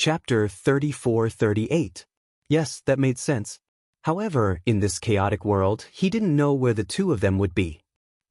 Chapter 34-38. Yes, that made sense. However, in this chaotic world, he didn't know where the two of them would be.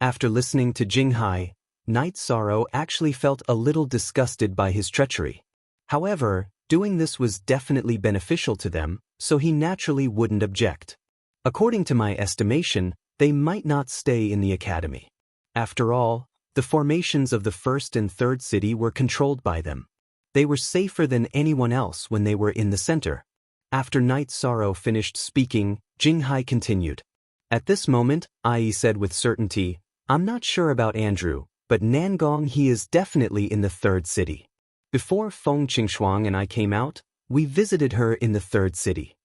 After listening to Jinghai, Night Sorrow actually felt a little disgusted by his treachery. However, doing this was definitely beneficial to them, so he naturally wouldn't object. According to my estimation, they might not stay in the academy. After all, the formations of the first and third city were controlled by them. They were safer than anyone else when they were in the center. After Night Sorrow finished speaking, Jinghai continued. At this moment, Ai said with certainty, I'm not sure about Andrew, but Nangong he is definitely in the third city. Before Feng Qingshuang and I came out, we visited her in the third city.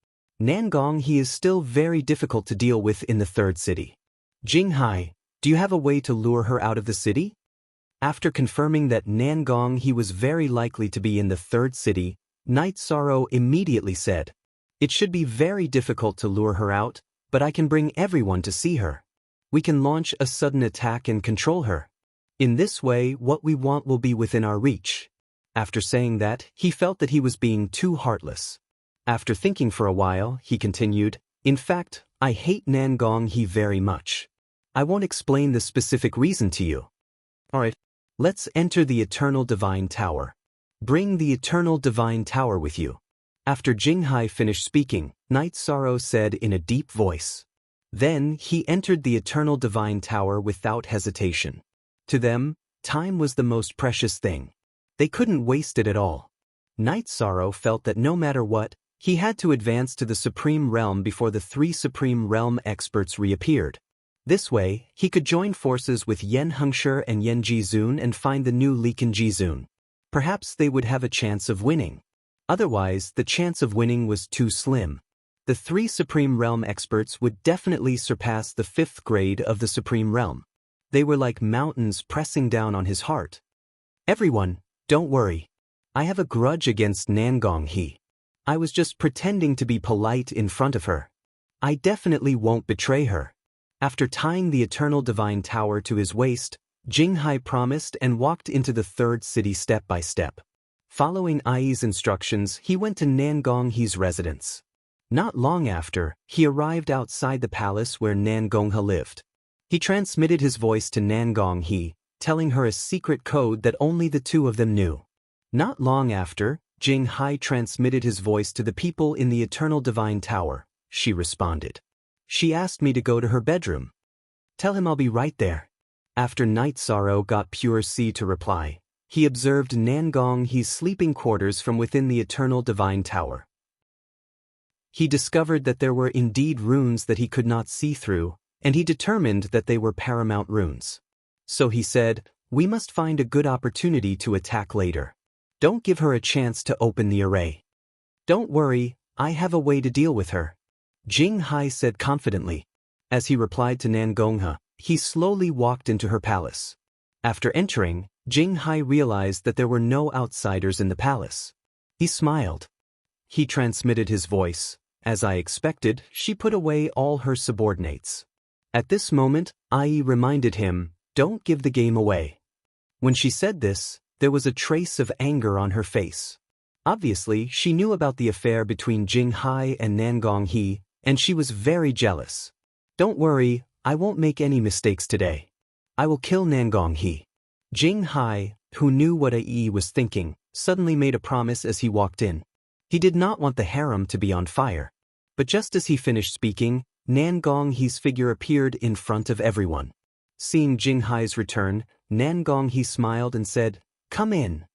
Nangong he is still very difficult to deal with in the third city. Jinghai, do you have a way to lure her out of the city? After confirming that Nangong he was very likely to be in the third city, Night Sorrow immediately said, It should be very difficult to lure her out, but I can bring everyone to see her. We can launch a sudden attack and control her. In this way, what we want will be within our reach. After saying that, he felt that he was being too heartless. After thinking for a while, he continued, In fact, I hate Nangong he very much. I won't explain the specific reason to you. Alright, let's enter the Eternal Divine Tower. Bring the Eternal Divine Tower with you. After Jinghai finished speaking, Night Sorrow said in a deep voice. Then he entered the Eternal Divine Tower without hesitation. To them, time was the most precious thing. They couldn't waste it at all. Night Sorrow felt that no matter what, he had to advance to the Supreme Realm before the three Supreme Realm experts reappeared. This way, he could join forces with Yen Hengshi and Yen Jizun and find the new Liken Jizun. Perhaps they would have a chance of winning. Otherwise, the chance of winning was too slim. The three Supreme Realm experts would definitely surpass the 5th grade of the Supreme Realm. They were like mountains pressing down on his heart. Everyone, don't worry. I have a grudge against Nangong he. I was just pretending to be polite in front of her. I definitely won't betray her. After tying the Eternal Divine Tower to his waist, Jinghai promised and walked into the third city step by step. Following Ai's instructions, he went to Nangong he's residence. Not long after, he arrived outside the palace where Nangong he lived. He transmitted his voice to Nangong he, telling her a secret code that only the two of them knew. Not long after, Jinghai transmitted his voice to the people in the Eternal Divine Tower. She responded. She asked me to go to her bedroom. Tell him I'll be right there. After Night Sorrow got Pure Sea to reply, he observed Nangong he's sleeping quarters from within the Eternal Divine Tower. He discovered that there were indeed runes that he could not see through, and he determined that they were paramount runes. So he said, We must find a good opportunity to attack later. Don't give her a chance to open the array. Don't worry, I have a way to deal with her. Jinghai said confidently. As he replied to Nangong he slowly walked into her palace. After entering, Jinghai realized that there were no outsiders in the palace. He smiled. He transmitted his voice. As I expected, she put away all her subordinates. At this moment, Ai reminded him, Don't give the game away. When she said this, there was a trace of anger on her face. Obviously, she knew about the affair between Jinghai and Nangong he, and she was very jealous. Don't worry, I won't make any mistakes today. I will kill Nangong he. Jinghai, who knew what Ai was thinking, suddenly made a promise as he walked in. He did not want the harem to be on fire. But just as he finished speaking, Nangong he's figure appeared in front of everyone. Seeing Jinghai's return, Nangong he smiled and said, Come in.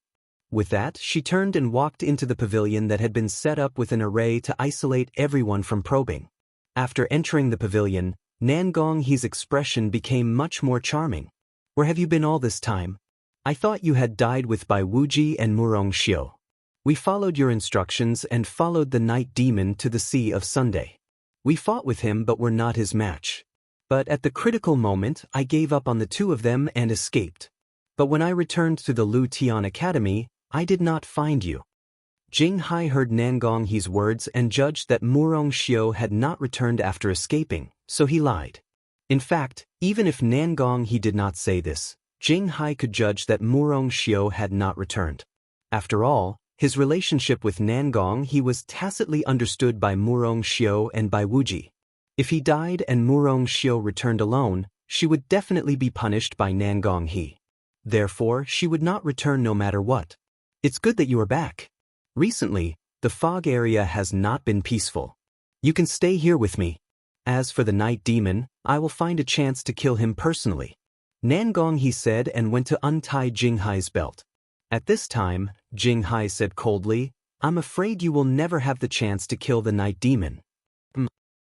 With that, she turned and walked into the pavilion that had been set up with an array to isolate everyone from probing. After entering the pavilion, Nangong he's expression became much more charming. Where have you been all this time? I thought you had died with Bai Wuji and Murong Xiu. We followed your instructions and followed the night demon to the Sea of Sunday. We fought with him but were not his match. But at the critical moment, I gave up on the two of them and escaped. But when I returned to the Lu Tian Academy, I did not find you. Jinghai heard Nangong he's words and judged that Murong Xiu had not returned after escaping, so he lied. In fact, even if Nangong he did not say this, Jinghai could judge that Murong Xiu had not returned. After all, His relationship with Nangong he was tacitly understood by Murong Xiu and by Wuji. If he died and Murong Xiu returned alone, she would definitely be punished by Nangong he. Therefore, she would not return no matter what. It's good that you are back. Recently, the fog area has not been peaceful. You can stay here with me. As for the night demon, I will find a chance to kill him personally. Nangong he said and went to untie Jinghai's belt. At this time, Jinghai said coldly, I'm afraid you will never have the chance to kill the night demon.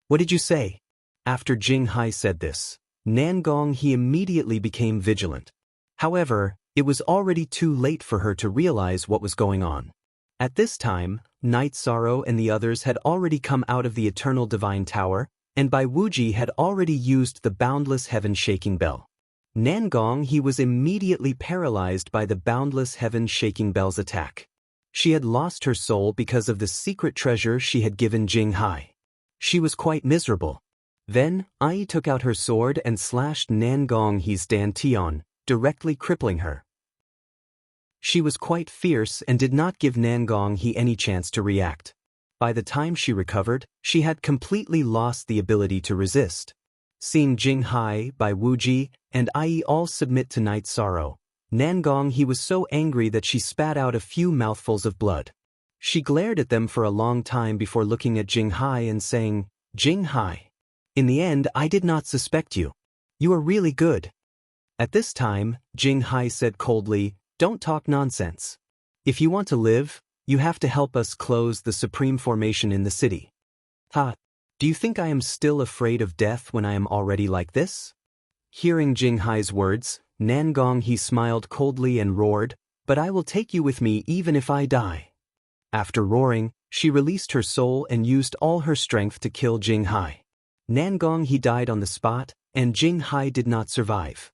What did you say? After Jinghai said this, Nangong he immediately became vigilant. However, it was already too late for her to realize what was going on. At this time, Night Sorrow and the others had already come out of the Eternal Divine Tower, and Bai Wuji had already used the Boundless Heaven-Shaking Bell. Nangong he was immediately paralyzed by the Boundless Heaven-Shaking Bell's attack. She had lost her soul because of the secret treasure she had given Jinghai. She was quite miserable. Then, Ai took out her sword and slashed Nangong he's dantian, directly crippling her. She was quite fierce and did not give Nangong he any chance to react. By the time she recovered, she had completely lost the ability to resist. Seeing Jinghai, Bai Wuji, and Ai all submit to Night Sorrow, Nangong he was so angry that she spat out a few mouthfuls of blood. She glared at them for a long time before looking at Jinghai and saying, Jinghai, in the end I did not suspect you. You are really good. At this time, Jinghai said coldly, don't talk nonsense. If you want to live, you have to help us close the Supreme Formation in the city. Ha! Do you think I am still afraid of death when I am already like this? Hearing Jinghai's words, Nangong he smiled coldly and roared, but I will take you with me even if I die. After roaring, she released her soul and used all her strength to kill Jinghai. Nangong he died on the spot, and Jinghai did not survive.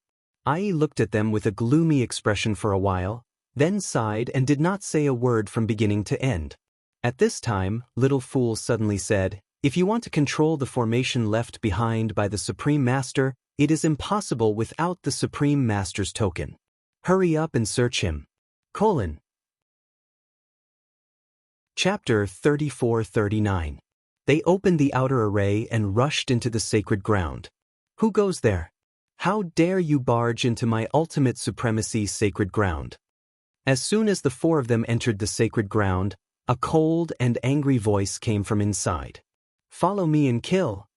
Ai looked at them with a gloomy expression for a while, then sighed and did not say a word from beginning to end. At this time, Little Fool suddenly said, if you want to control the formation left behind by the Supreme Master, it is impossible without the Supreme Master's token. Hurry up and search him. Chapter 34-39. They opened the outer array and rushed into the sacred ground. Who goes there? How dare you barge into my ultimate supremacy sacred ground? As soon as the four of them entered the sacred ground, a cold and angry voice came from inside. Follow me and kill.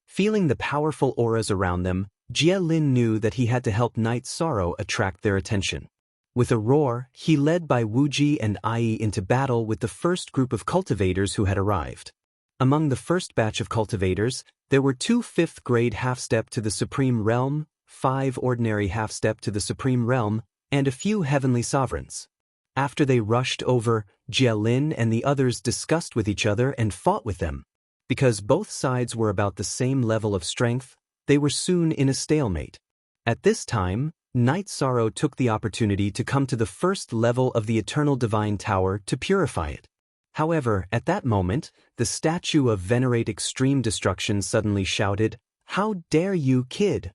Feeling the powerful auras around them, Jie Lin knew that he had to help Night Sorrow attract their attention. With a roar, he led Bai Wuji and Ai into battle with the first group of cultivators who had arrived. Among the first batch of cultivators, there were 2 5th-grade half-step to the Supreme Realm, 5 ordinary half-step to the Supreme Realm, and a few heavenly sovereigns. After they rushed over, Jie Lin and the others discussed with each other and fought with them. Because both sides were about the same level of strength, they were soon in a stalemate. At this time, Night Sorrow took the opportunity to come to the first level of the Eternal Divine Tower to purify it. However, at that moment, the statue of Venerate Extreme Destruction suddenly shouted, How dare you, kid!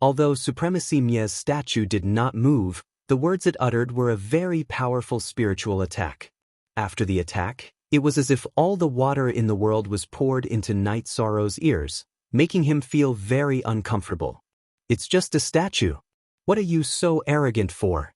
Although Supremacy Mie's statue did not move, the words it uttered were a very powerful spiritual attack. After the attack, it was as if all the water in the world was poured into Night Sorrow's ears, making him feel very uncomfortable. It's just a statue. What are you so arrogant for?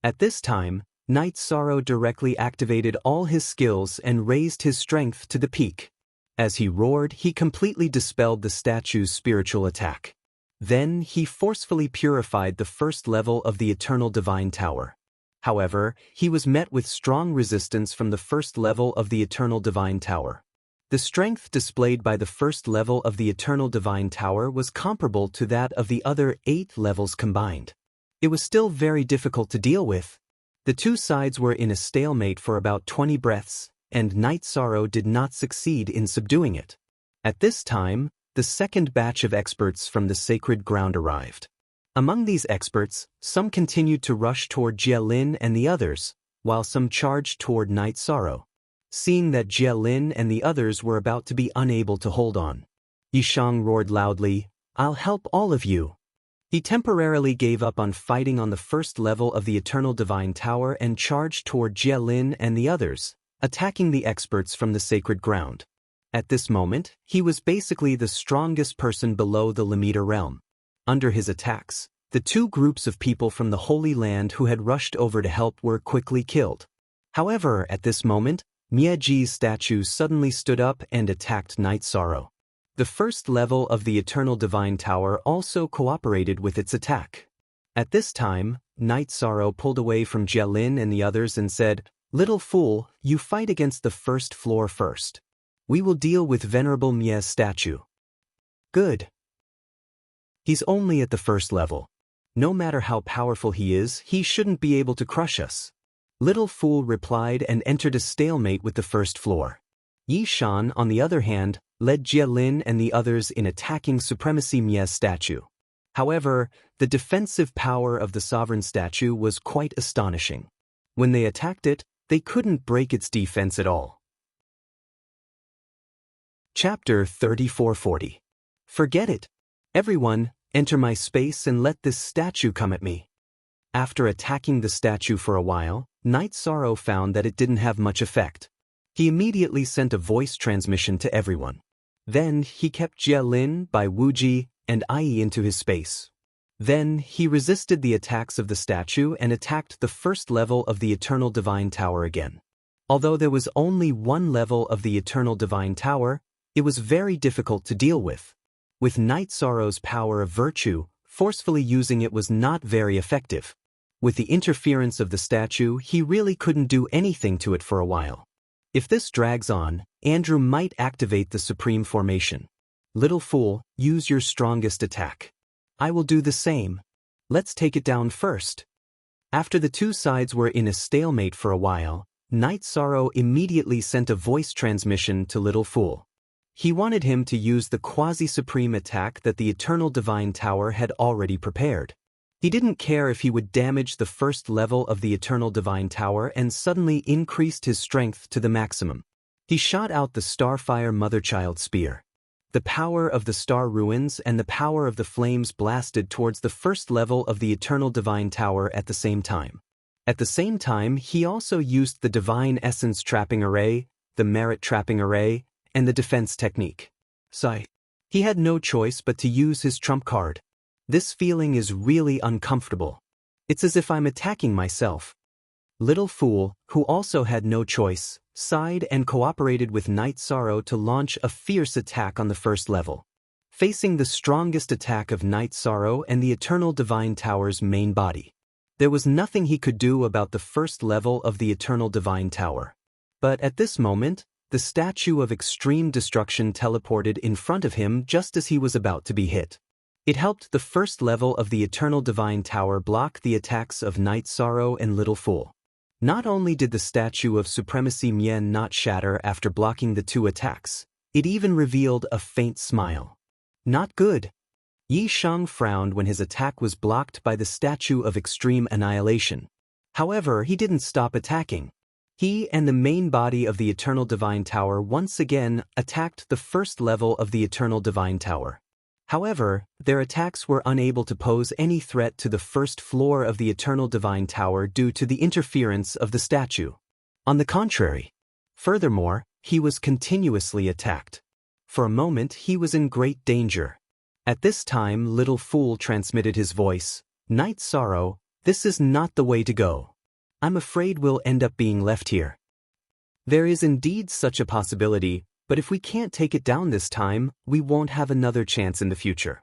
At this time, Night Sorrow directly activated all his skills and raised his strength to the peak. As he roared, he completely dispelled the statue's spiritual attack. Then he forcefully purified the first level of the Eternal Divine Tower. However, he was met with strong resistance from the first level of the Eternal Divine Tower. The strength displayed by the first level of the Eternal Divine Tower was comparable to that of the other 8 levels combined. It was still very difficult to deal with. The two sides were in a stalemate for about 20 breaths, and Night Sorrow did not succeed in subduing it. At this time, the second batch of experts from the sacred ground arrived. Among these experts, some continued to rush toward Jie Lin and the others, while some charged toward Night Sorrow. Seeing that Jie Lin and the others were about to be unable to hold on, Yishang roared loudly, I'll help all of you. He temporarily gave up on fighting on the first level of the Eternal Divine Tower and charged toward Jie Lin and the others, attacking the experts from the sacred ground. At this moment, he was basically the strongest person below the Lamita realm. Under his attacks, the two groups of people from the Holy Land who had rushed over to help were quickly killed. However, at this moment, Mieji's statue suddenly stood up and attacked Night Sorrow. The first level of the Eternal Divine Tower also cooperated with its attack. At this time, Night Sorrow pulled away from Jie Lin and the others and said, "Little fool, you fight against the first floor first. We will deal with Venerable Mie's statue." "Good. He's only at the first level. No matter how powerful he is, he shouldn't be able to crush us." Little Fool replied and entered a stalemate with the first floor. Yi Shan, on the other hand, led Jie Lin and the others in attacking Supremacy Mie's statue. However, the defensive power of the sovereign statue was quite astonishing. When they attacked it, they couldn't break its defense at all. Chapter 3440. Forget it. Everyone, enter my space and let this statue come at me. After attacking the statue for a while, Night Sorrow found that it didn't have much effect. He immediately sent a voice transmission to everyone. Then he kept Jie Lin, Bai Wuji, and Ai into his space. Then he resisted the attacks of the statue and attacked the first level of the Eternal Divine Tower again. Although there was only one level of the Eternal Divine Tower, it was very difficult to deal with. With Night Sorrow's power of virtue, forcefully using it was not very effective. With the interference of the statue, he really couldn't do anything to it for a while. If this drags on, Andrew might activate the Supreme Formation. Little fool, use your strongest attack. I will do the same. Let's take it down first. After the two sides were in a stalemate for a while, Night Sorrow immediately sent a voice transmission to Little Fool. He wanted him to use the quasi-supreme attack that the Eternal Divine Tower had already prepared. He didn't care if he would damage the first level of the Eternal Divine Tower and suddenly increased his strength to the maximum. He shot out the Starfire Mother-Child Spear. The power of the star ruins and the power of the flames blasted towards the first level of the Eternal Divine Tower at the same time. At the same time, he also used the Divine Essence Trapping Array, the Merit Trapping Array, and the Defense Technique. He had no choice but to use his trump card. This feeling is really uncomfortable. It's as if I'm attacking myself. Little Fool, who also had no choice, sighed and cooperated with Night Sorrow to launch a fierce attack on the first level. Facing the strongest attack of Night Sorrow and the Eternal Divine Tower's main body, there was nothing he could do about the first level of the Eternal Divine Tower. But at this moment, the statue of extreme destruction teleported in front of him just as he was about to be hit. It helped the first level of the Eternal Divine Tower block the attacks of Night Sorrow and Little Fool. Not only did the statue of Supremacy Mie not shatter after blocking the two attacks, it even revealed a faint smile. Not good. Yi Shang frowned when his attack was blocked by the statue of extreme annihilation. However, he didn't stop attacking. He and the main body of the Eternal Divine Tower once again attacked the first level of the Eternal Divine Tower. However, their attacks were unable to pose any threat to the first floor of the Eternal Divine Tower due to the interference of the statue. On the contrary. Furthermore, he was continuously attacked. For a moment he was in great danger. At this time Little Fool transmitted his voice, "Night Sorrow, this is not the way to go. I'm afraid we'll end up being left here." There is indeed such a possibility, but if we can't take it down this time, we won't have another chance in the future.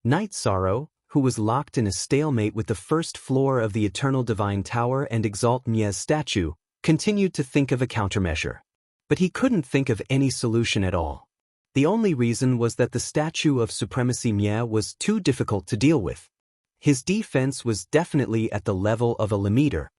Night Sorrow, who was locked in a stalemate with the first floor of the Eternal Divine Tower and Exalt Mie's statue, continued to think of a countermeasure. But he couldn't think of any solution at all. The only reason was that the statue of Supremacy Mie was too difficult to deal with. His defense was definitely at the level of a Lamiter.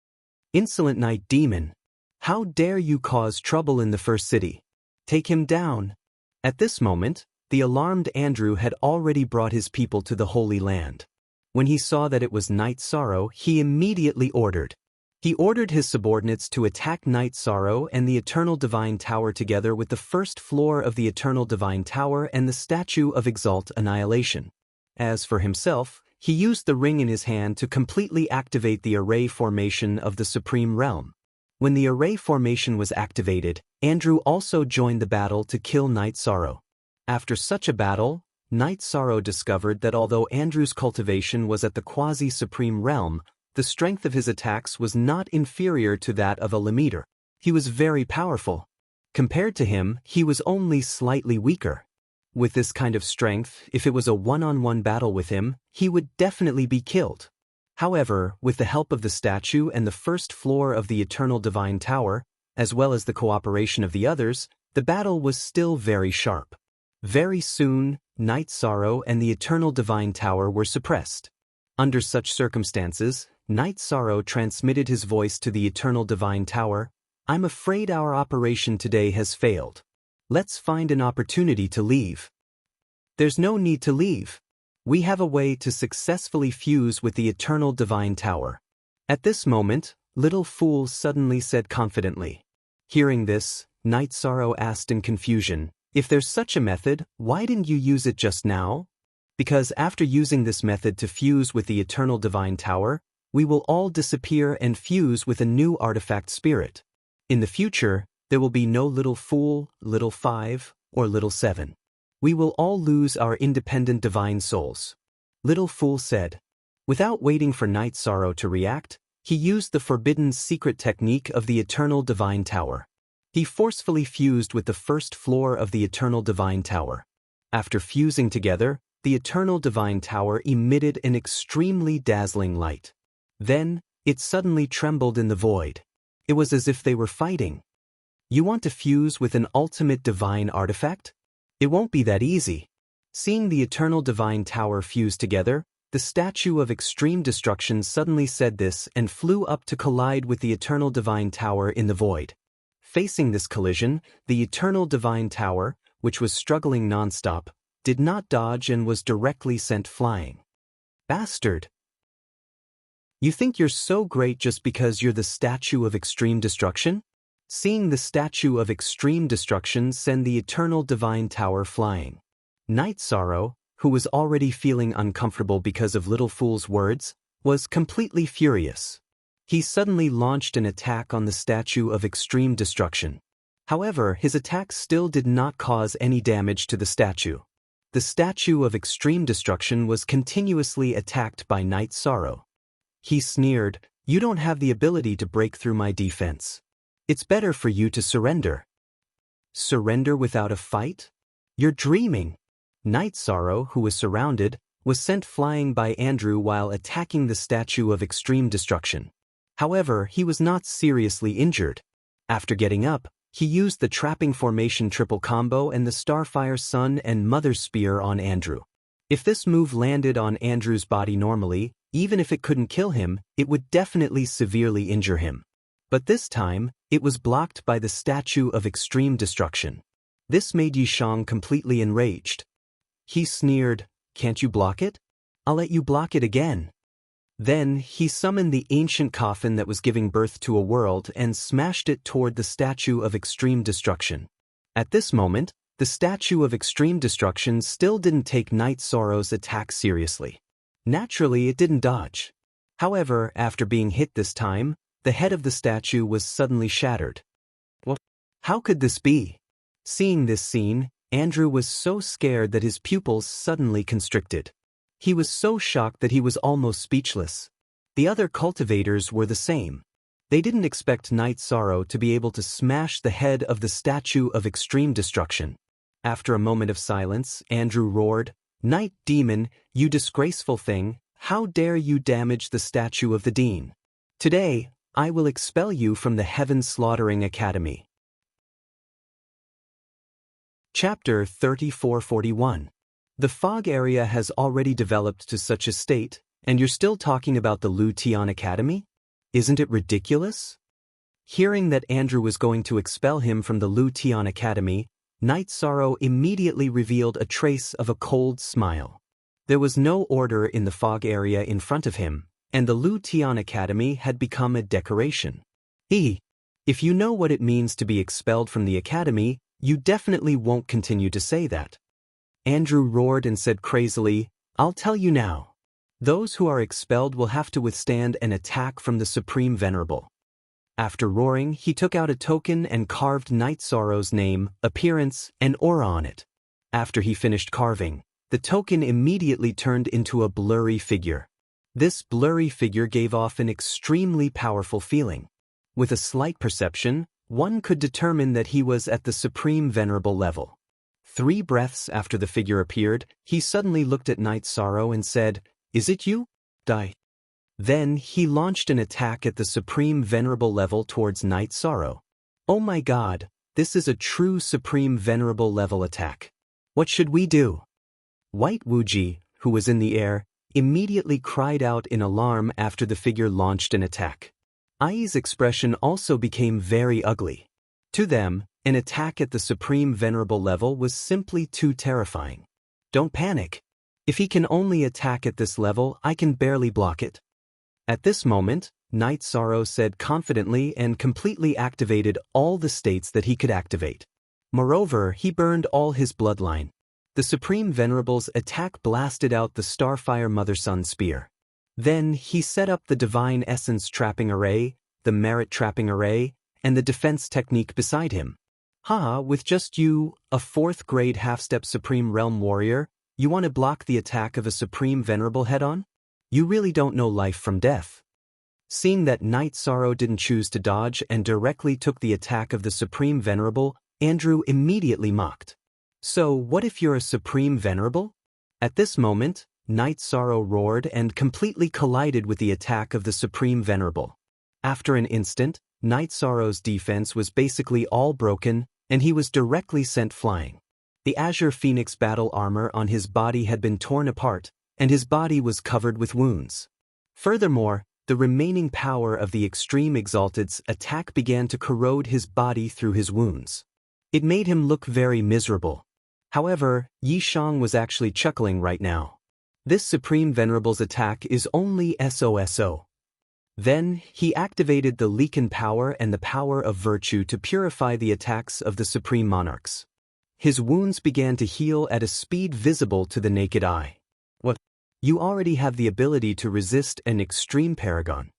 Insolent Night Demon! How dare you cause trouble in the first city? Take him down. At this moment, the alarmed Andrew had already brought his people to the Holy Land. When he saw that it was Night Sorrow, he immediately ordered. He ordered his subordinates to attack Night Sorrow and the Eternal Divine Tower together with the first floor of the Eternal Divine Tower and the statue of Exalt Annihilation. As for himself, he used the ring in his hand to completely activate the array formation of the Supreme Realm. When the array formation was activated, Andrew also joined the battle to kill Night Sorrow. After such a battle, Night Sorrow discovered that although Andrew's cultivation was at the quasi-supreme realm, the strength of his attacks was not inferior to that of a Lemmeter. He was very powerful. Compared to him, he was only slightly weaker. With this kind of strength, if it was a one-on-one battle with him, he would definitely be killed. However, with the help of the statue and the first floor of the Eternal Divine Tower, as well as the cooperation of the others, the battle was still very sharp. Very soon, Night Sorrow and the Eternal Divine Tower were suppressed. Under such circumstances, Night Sorrow transmitted his voice to the Eternal Divine Tower. "I'm afraid our operation today has failed. Let's find an opportunity to leave." "There's no need to leave. We have a way to successfully fuse with the Eternal Divine Tower." At this moment, Little Fool suddenly said confidently. Hearing this, Night Sorrow asked in confusion, "If there's such a method, why didn't you use it just now?" "Because after using this method to fuse with the Eternal Divine Tower, we will all disappear and fuse with a new artifact spirit. In the future, there will be no Little Fool, Little 5, or Little 7. We will all lose our independent divine souls." Little Fool said. Without waiting for Night Sorrow to react, he used the forbidden secret technique of the Eternal Divine Tower. He forcefully fused with the first floor of the Eternal Divine Tower. After fusing together, the Eternal Divine Tower emitted an extremely dazzling light. Then, it suddenly trembled in the void. It was as if they were fighting. You want to fuse with an ultimate divine artifact? It won't be that easy. Seeing the Eternal Divine Tower fuse together, the Statue of Extreme Destruction suddenly said this and flew up to collide with the Eternal Divine Tower in the void. Facing this collision, the Eternal Divine Tower, which was struggling nonstop, did not dodge and was directly sent flying. "Bastard! You think you're so great just because you're the Statue of Extreme Destruction?" Seeing the Statue of Extreme Destruction send the Eternal Divine Tower flying, Night Sorrow, who was already feeling uncomfortable because of Little Fool's words, was completely furious. He suddenly launched an attack on the Statue of Extreme Destruction. However, his attack still did not cause any damage to the statue. The Statue of Extreme Destruction was continuously attacked by Night Sorrow. He sneered, "You don't have the ability to break through my defense. It's better for you to surrender." "Surrender without a fight? You're dreaming." Night Sorrow, who was surrounded, was sent flying by Andrew while attacking the Statue of Extreme Destruction. However, he was not seriously injured. After getting up, he used the Trapping Formation triple combo and the Starfire Sun and Mother Spear on Andrew. If this move landed on Andrew's body normally, even if it couldn't kill him, it would definitely severely injure him. But this time, it was blocked by the Statue of Extreme Destruction. This made Yishang completely enraged. He sneered, "Can't you block it? I'll let you block it again." Then, he summoned the ancient coffin that was giving birth to a world and smashed it toward the Statue of Extreme Destruction. At this moment, the Statue of Extreme Destruction still didn't take Night Sorrow's attack seriously. Naturally, it didn't dodge. However, after being hit this time, the head of the statue was suddenly shattered. What? How could this be? Seeing this scene, Andrew was so scared that his pupils suddenly constricted. He was so shocked that he was almost speechless. The other cultivators were the same. They didn't expect Night Sorrow to be able to smash the head of the Statue of Extreme Destruction. After a moment of silence, Andrew roared, "Night Demon, you disgraceful thing, how dare you damage the statue of the Dean? Today, I will expel you from the Heaven Slaughtering Academy." Chapter 3441. The fog area has already developed to such a state, and you're still talking about the Lu Tian Academy? Isn't it ridiculous? Hearing that Andrew was going to expel him from the Lu Tian Academy, Night Sorrow immediately revealed a trace of a cold smile. There was no order in the fog area in front of him, and the Lu Tian Academy had become a decoration. If you know what it means to be expelled from the academy, you definitely won't continue to say that. Andrew roared and said crazily, I'll tell you now. Those who are expelled will have to withstand an attack from the Supreme Venerable. After roaring, he took out a token and carved Night Sorrow's name, appearance, and aura on it. After he finished carving, the token immediately turned into a blurry figure. This blurry figure gave off an extremely powerful feeling. With a slight perception, one could determine that he was at the Supreme Venerable level. 3 breaths after the figure appeared, he suddenly looked at Night Sorrow and said, "Is it you? Die." Then he launched an attack at the Supreme Venerable level towards Night Sorrow. Oh my God, this is a true Supreme Venerable level attack. What should we do? White Wuji, who was in the air, immediately cried out in alarm after the figure launched an attack. Ai's expression also became very ugly. To them, an attack at the Supreme Venerable level was simply too terrifying. Don't panic. If he can only attack at this level, I can barely block it. At this moment, Night Sorrow said confidently and completely activated all the states that he could activate. Moreover, he burned all his bloodline. The Supreme Venerable's attack blasted out the Starfire Mother-Sun Spear. Then he set up the Divine Essence Trapping Array, the Merit Trapping Array, and the defense technique beside him. Haha, with just you, a 4th grade half-step Supreme Realm Warrior, you want to block the attack of a Supreme Venerable head-on? You really don't know life from death. Seeing that Night Sorrow didn't choose to dodge and directly took the attack of the Supreme Venerable, Andrew immediately mocked. So, what if you're a Supreme Venerable? At this moment, Night Sorrow roared and completely collided with the attack of the Supreme Venerable. After an instant, Night Sorrow's defense was basically all broken, and he was directly sent flying. The Azure Phoenix battle armor on his body had been torn apart, and his body was covered with wounds. Furthermore, the remaining power of the Extreme Exalted's attack began to corrode his body through his wounds. It made him look very miserable. However, Yi Shang was actually chuckling right now. This Supreme Venerable's attack is only SOSO. Then, he activated the Leaken power and the power of virtue to purify the attacks of the Supreme Monarchs. His wounds began to heal at a speed visible to the naked eye. What? You already have the ability to resist an extreme paragon.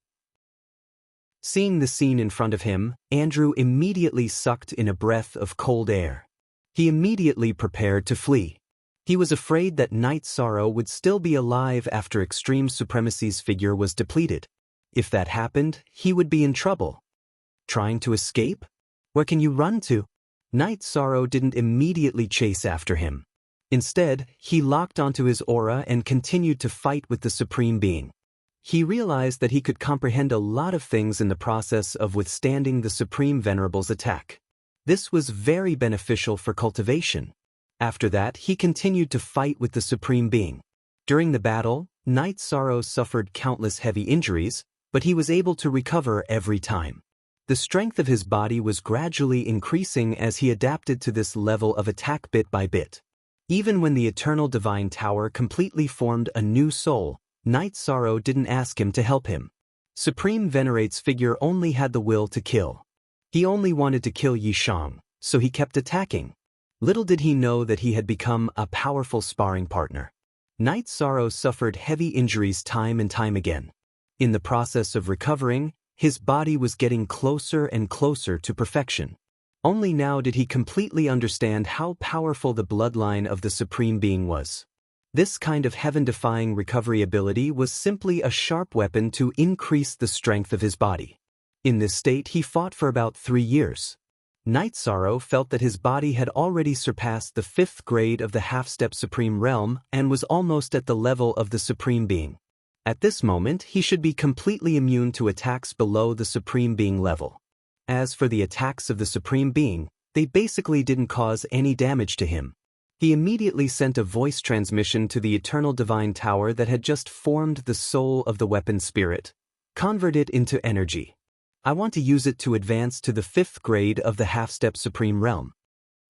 Seeing the scene in front of him, Andrew immediately sucked in a breath of cold air. He immediately prepared to flee. He was afraid that Night Sorrow would still be alive after Extreme Supremacy's figure was depleted. If that happened, he would be in trouble. Trying to escape? Where can you run to? Night Sorrow didn't immediately chase after him. Instead, he locked onto his aura and continued to fight with the Supreme Being. He realized that he could comprehend a lot of things in the process of withstanding the Supreme Venerable's attack. This was very beneficial for cultivation. After that, he continued to fight with the Supreme Being. During the battle, Night Sorrow suffered countless heavy injuries, but he was able to recover every time. The strength of his body was gradually increasing as he adapted to this level of attack bit by bit. Even when the Eternal Divine Tower completely formed a new soul, Night Sorrow didn't ask him to help him. Supreme Venerate's figure only had the will to kill. He only wanted to kill Yi Shang, so he kept attacking. Little did he know that he had become a powerful sparring partner. Night Sorrow suffered heavy injuries time and time again. In the process of recovering, his body was getting closer and closer to perfection. Only now did he completely understand how powerful the bloodline of the Supreme Being was. This kind of heaven-defying recovery ability was simply a sharp weapon to increase the strength of his body. In this state, he fought for about 3 years. Night Sorrow felt that his body had already surpassed the 5th grade of the half-step Supreme Realm and was almost at the level of the Supreme Being. At this moment, he should be completely immune to attacks below the Supreme Being level. As for the attacks of the Supreme Being, they basically didn't cause any damage to him. He immediately sent a voice transmission to the Eternal Divine Tower that had just formed the soul of the weapon spirit. Convert it into energy. I want to use it to advance to the 5th grade of the half-step Supreme Realm.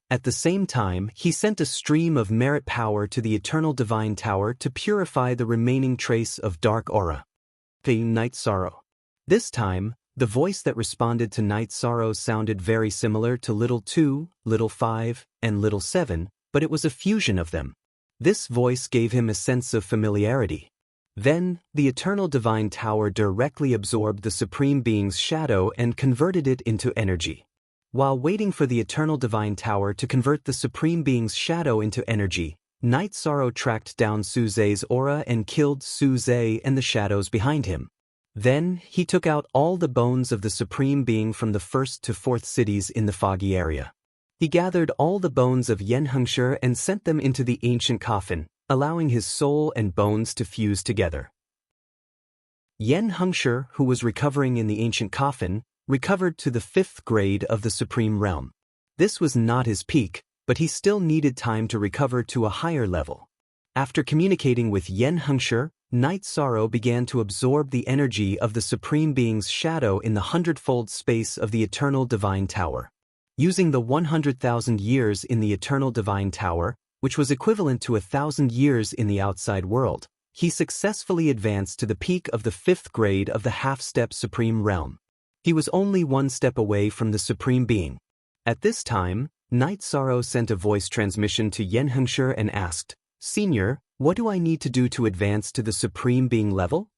At the same time, he sent a stream of merit power to the Eternal Divine Tower to purify the remaining trace of dark aura. The Night Sorrow. This time, the voice that responded to Night Sorrow sounded very similar to Little 2, Little 5, and Little 7, but it was a fusion of them. This voice gave him a sense of familiarity. Then, the Eternal Divine Tower directly absorbed the Supreme Being's shadow and converted it into energy. While waiting for the Eternal Divine Tower to convert the Supreme Being's shadow into energy, Night Sorrow tracked down Suze's aura and killed Suze and the shadows behind him. Then, he took out all the bones of the Supreme Being from the 1st to 4th cities in the foggy area. He gathered all the bones of Yen Hengshi and sent them into the ancient coffin, allowing his soul and bones to fuse together. Yen Hengshi, who was recovering in the ancient coffin, recovered to the 5th grade of the Supreme Realm. This was not his peak, but he still needed time to recover to a higher level. After communicating with Yen Hengshi, Night Sorrow began to absorb the energy of the Supreme Being's shadow in the 100-fold space of the Eternal Divine Tower. Using the 100,000 years in the Eternal Divine Tower, which was equivalent to 1,000 years in the outside world, he successfully advanced to the peak of the 5th grade of the half-step Supreme Realm. He was only 1 step away from the Supreme Being. At this time, Night Sorrow sent a voice transmission to Yen Hengshi and asked, "Senior, what do I need to do to advance to the Supreme Being level?"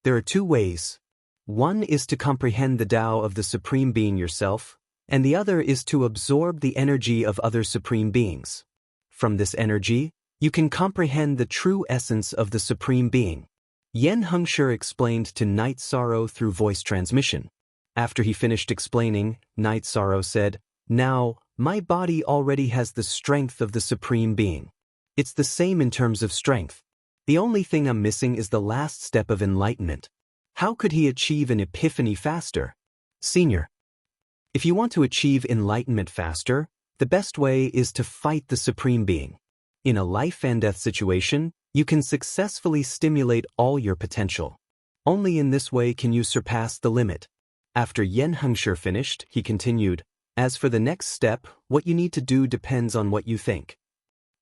There are 2 ways. One is to comprehend the Tao of the Supreme Being yourself, and the other is to absorb the energy of other Supreme Beings. From this energy, you can comprehend the true essence of the Supreme Being. Yen Hengshi explained to Night Sorrow through voice transmission. After he finished explaining, Night Sorrow said, "Now, my body already has the strength of the Supreme Being. It's the same in terms of strength. The only thing I'm missing is the last step of enlightenment. How could he achieve an epiphany faster?" Senior, if you want to achieve enlightenment faster, the best way is to fight the Supreme Being. In a life and death situation, you can successfully stimulate all your potential. Only in this way can you surpass the limit. After Yen Hengshi finished, he continued, "As for the next step, what you need to do depends on what you think.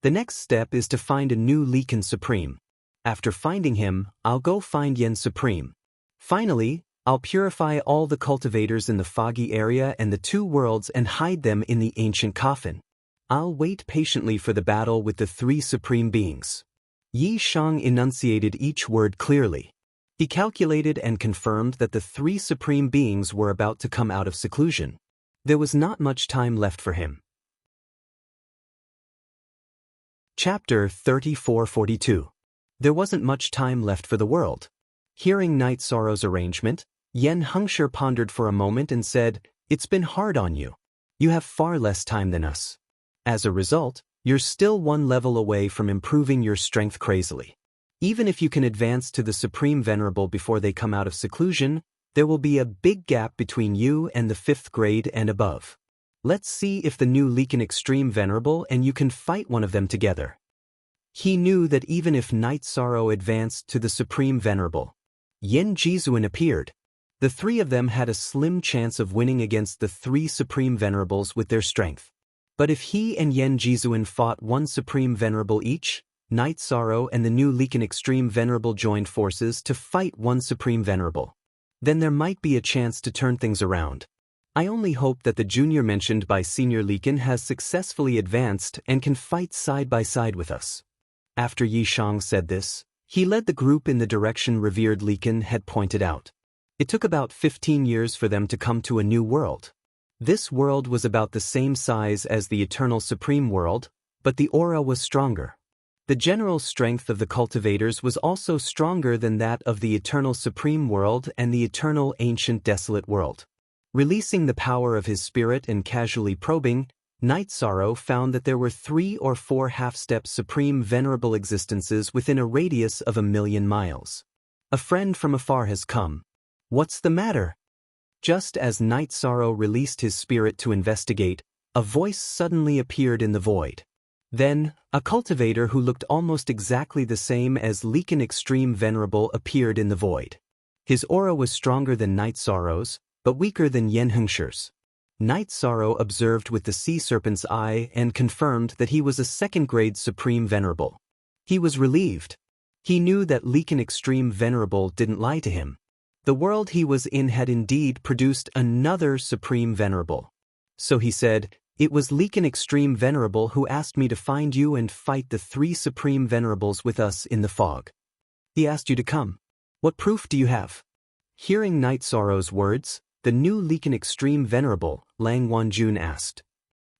The next step is to find a new Lekan Supreme. After finding him, I'll go find Yen Supreme. Finally, I'll purify all the cultivators in the foggy area and the 2 worlds and hide them in the ancient coffin. I'll wait patiently for the battle with the 3 Supreme Beings." Yi Shang enunciated each word clearly. He calculated and confirmed that the 3 Supreme Beings were about to come out of seclusion. There was not much time left for him. Chapter 3442. There wasn't much time left for the world. Hearing Night Sorrow's arrangement, Yen Hengshi pondered for a moment and said, "It's been hard on you. You have far less time than us. As a result, you're still 1 level away from improving your strength crazily. Even if you can advance to the Supreme Venerable before they come out of seclusion, there will be a big gap between you and the 5th grade and above. Let's see if the new Lekan Extreme Venerable and you can fight one of them together." He knew that even if Night Sorrow advanced to the Supreme Venerable, Yen Jizuan appeared. The 3 of them had a slim chance of winning against the 3 Supreme Venerables with their strength. But if he and Yen Jizuan fought 1 Supreme Venerable each, Night Sorrow and the new Lekan Extreme Venerable joined forces to fight 1 Supreme Venerable. Then there might be a chance to turn things around. I only hope that the junior mentioned by Senior Lekan has successfully advanced and can fight side by side with us. After Yi Shang said this, he led the group in the direction revered Lekan had pointed out. It took about 15 years for them to come to a new world. This world was about the same size as the Eternal Supreme World, but the aura was stronger. The general strength of the cultivators was also stronger than that of the Eternal Supreme World and the Eternal Ancient Desolate World. Releasing the power of his spirit and casually probing, Night Sorrow found that there were 3 or 4 half-step Supreme Venerable existences within a radius of 1,000,000 miles. A friend from afar has come. What's the matter? Just as Night Sorrow released his spirit to investigate, a voice suddenly appeared in the void. Then, a cultivator who looked almost exactly the same as Lekan Extreme Venerable appeared in the void. His aura was stronger than Night Sorrow's, but weaker than Yen Hengshi's. Night Sorrow observed with the sea serpent's eye and confirmed that he was a 2nd-grade Supreme Venerable. He was relieved. He knew that Lekan Extreme Venerable didn't lie to him. The world he was in had indeed produced another Supreme Venerable. So he said, It was Lekan Extreme Venerable who asked me to find you and fight the 3 Supreme Venerables with us in the fog. He asked you to come. What proof do you have? Hearing Night Sorrow's words, the new Lekan Extreme Venerable, Lang Wanjun, asked.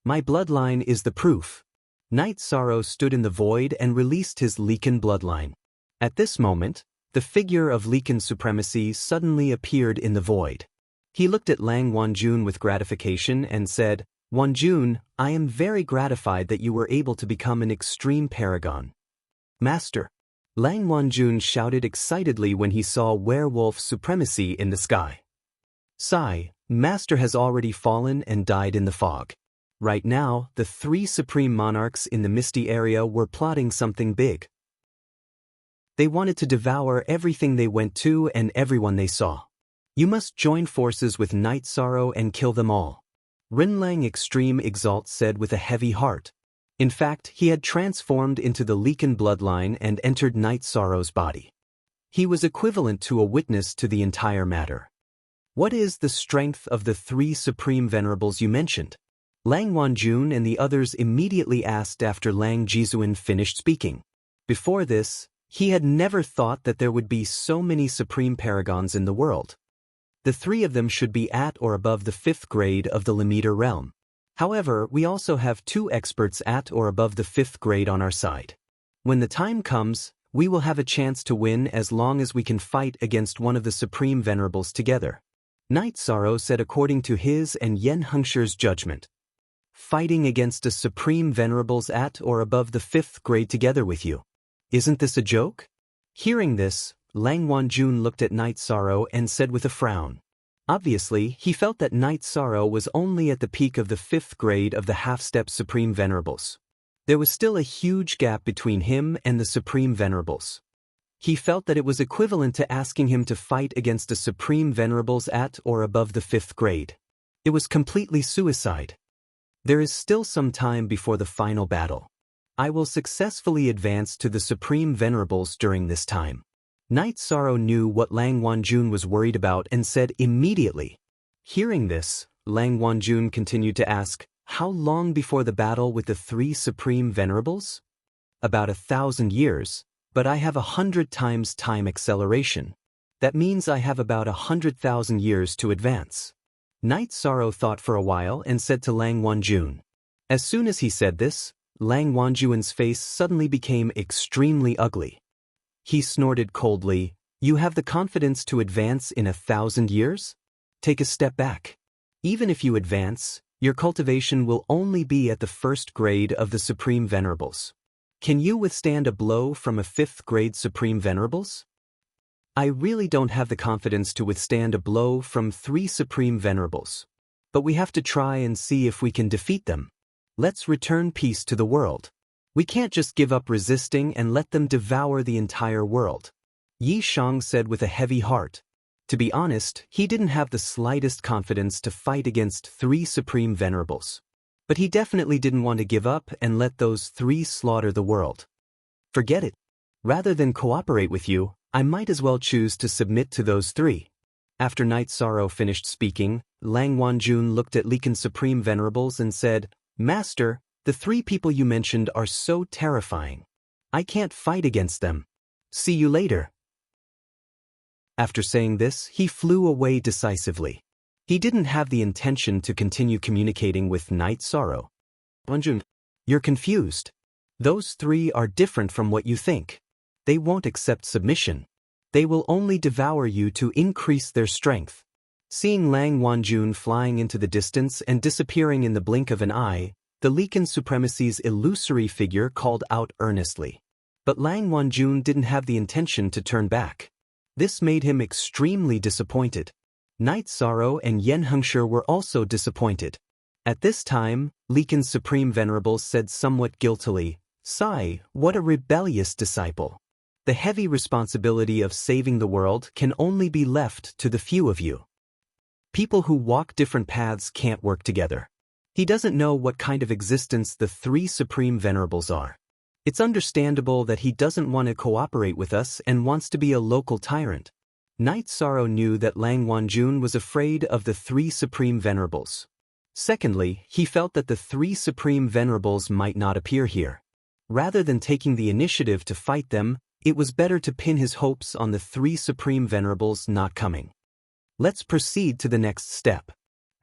My bloodline is the proof. Night Sorrow stood in the void and released his Lekan bloodline. At this moment, the figure of Lekan supremacy suddenly appeared in the void. He looked at Lang Wanjun with gratification and said, Wanjun, I am very gratified that you were able to become an extreme paragon. Master. Lang Wanjun shouted excitedly when he saw werewolf supremacy in the sky. Sigh, Master has already fallen and died in the fog. Right now, the 3 supreme monarchs in the misty area were plotting something big. They wanted to devour everything they went to and everyone they saw. You must join forces with Night Sorrow and kill them all. Rinlang Extreme Exalt said with a heavy heart. In fact, he had transformed into the Lekan bloodline and entered Night Sorrow's body. He was equivalent to a witness to the entire matter. What is the strength of the 3 supreme venerables you mentioned? Lang Wanjun and the others immediately asked after Lang Jizuan finished speaking. Before this, he had never thought that there would be so many supreme paragons in the world. The 3 of them should be at or above the 5th grade of the Limiter realm. However, we also have 2 experts at or above the 5th grade on our side. When the time comes, we will have a chance to win as long as we can fight against one of the supreme venerables together. Night Sorrow said according to his and Yen Hengsher's judgment. Fighting against a supreme venerables at or above the 5th grade together with you. Isn't this a joke? Hearing this, Lang Wanjun looked at Night Sorrow and said with a frown. Obviously, he felt that Night Sorrow was only at the peak of the 5th grade of the half-step Supreme Venerables. There was still a huge gap between him and the Supreme Venerables. He felt that it was equivalent to asking him to fight against a Supreme Venerables at or above the 5th grade. It was completely suicide. There is still some time before the final battle. I will successfully advance to the Supreme Venerables during this time. Night Sorrow knew what Lang Wanjun was worried about and said immediately. Hearing this, Lang Wanjun continued to ask, how long before the battle with the 3 Supreme Venerables? About 1,000 years, but I have 100 times time acceleration. That means I have about 100,000 years to advance. Night Sorrow thought for a while and said to Lang Wanjun. As soon as he said this, Lang Wanjun's face suddenly became extremely ugly. He snorted coldly, you have the confidence to advance in 1,000 years? Take a step back. Even if you advance, your cultivation will only be at the 1st grade of the Supreme Venerables. Can you withstand a blow from a 5th grade Supreme Venerables? I really don't have the confidence to withstand a blow from 3 Supreme Venerables. But we have to try and see if we can defeat them. Let's return peace to the world. We can't just give up resisting and let them devour the entire world. Yi Shang said with a heavy heart. To be honest, he didn't have the slightest confidence to fight against 3 Supreme Venerables. But he definitely didn't want to give up and let those 3 slaughter the world. Forget it. Rather than cooperate with you, I might as well choose to submit to those 3. After Night Sorrow finished speaking, Lang Wanjun looked at Lekan Supreme Venerables and said, Master, the 3 people you mentioned are so terrifying. I can't fight against them. See you later. After saying this, he flew away decisively. He didn't have the intention to continue communicating with Night Sorrow. Wanjun, you're confused. Those 3 are different from what you think. They won't accept submission. They will only devour you to increase their strength. Seeing Lang Wanjun flying into the distance and disappearing in the blink of an eye, the Lekan Supremacy's illusory figure called out earnestly. But Lang Wanjun didn't have the intention to turn back. This made him extremely disappointed. Night Sorrow and Yen Hengsher were also disappointed. At this time, Lekan's Supreme Venerable said somewhat guiltily, Sigh, what a rebellious disciple. The heavy responsibility of saving the world can only be left to the few of you. People who walk different paths can't work together. He doesn't know what kind of existence the 3 Supreme Venerables are. It's understandable that he doesn't want to cooperate with us and wants to be a local tyrant. Night Sorrow knew that Lang Wanjun was afraid of the 3 Supreme Venerables. Secondly, he felt that the three supreme venerables might not appear here. Rather than taking the initiative to fight them, it was better to pin his hopes on the three supreme venerables not coming. Let's proceed to the next step.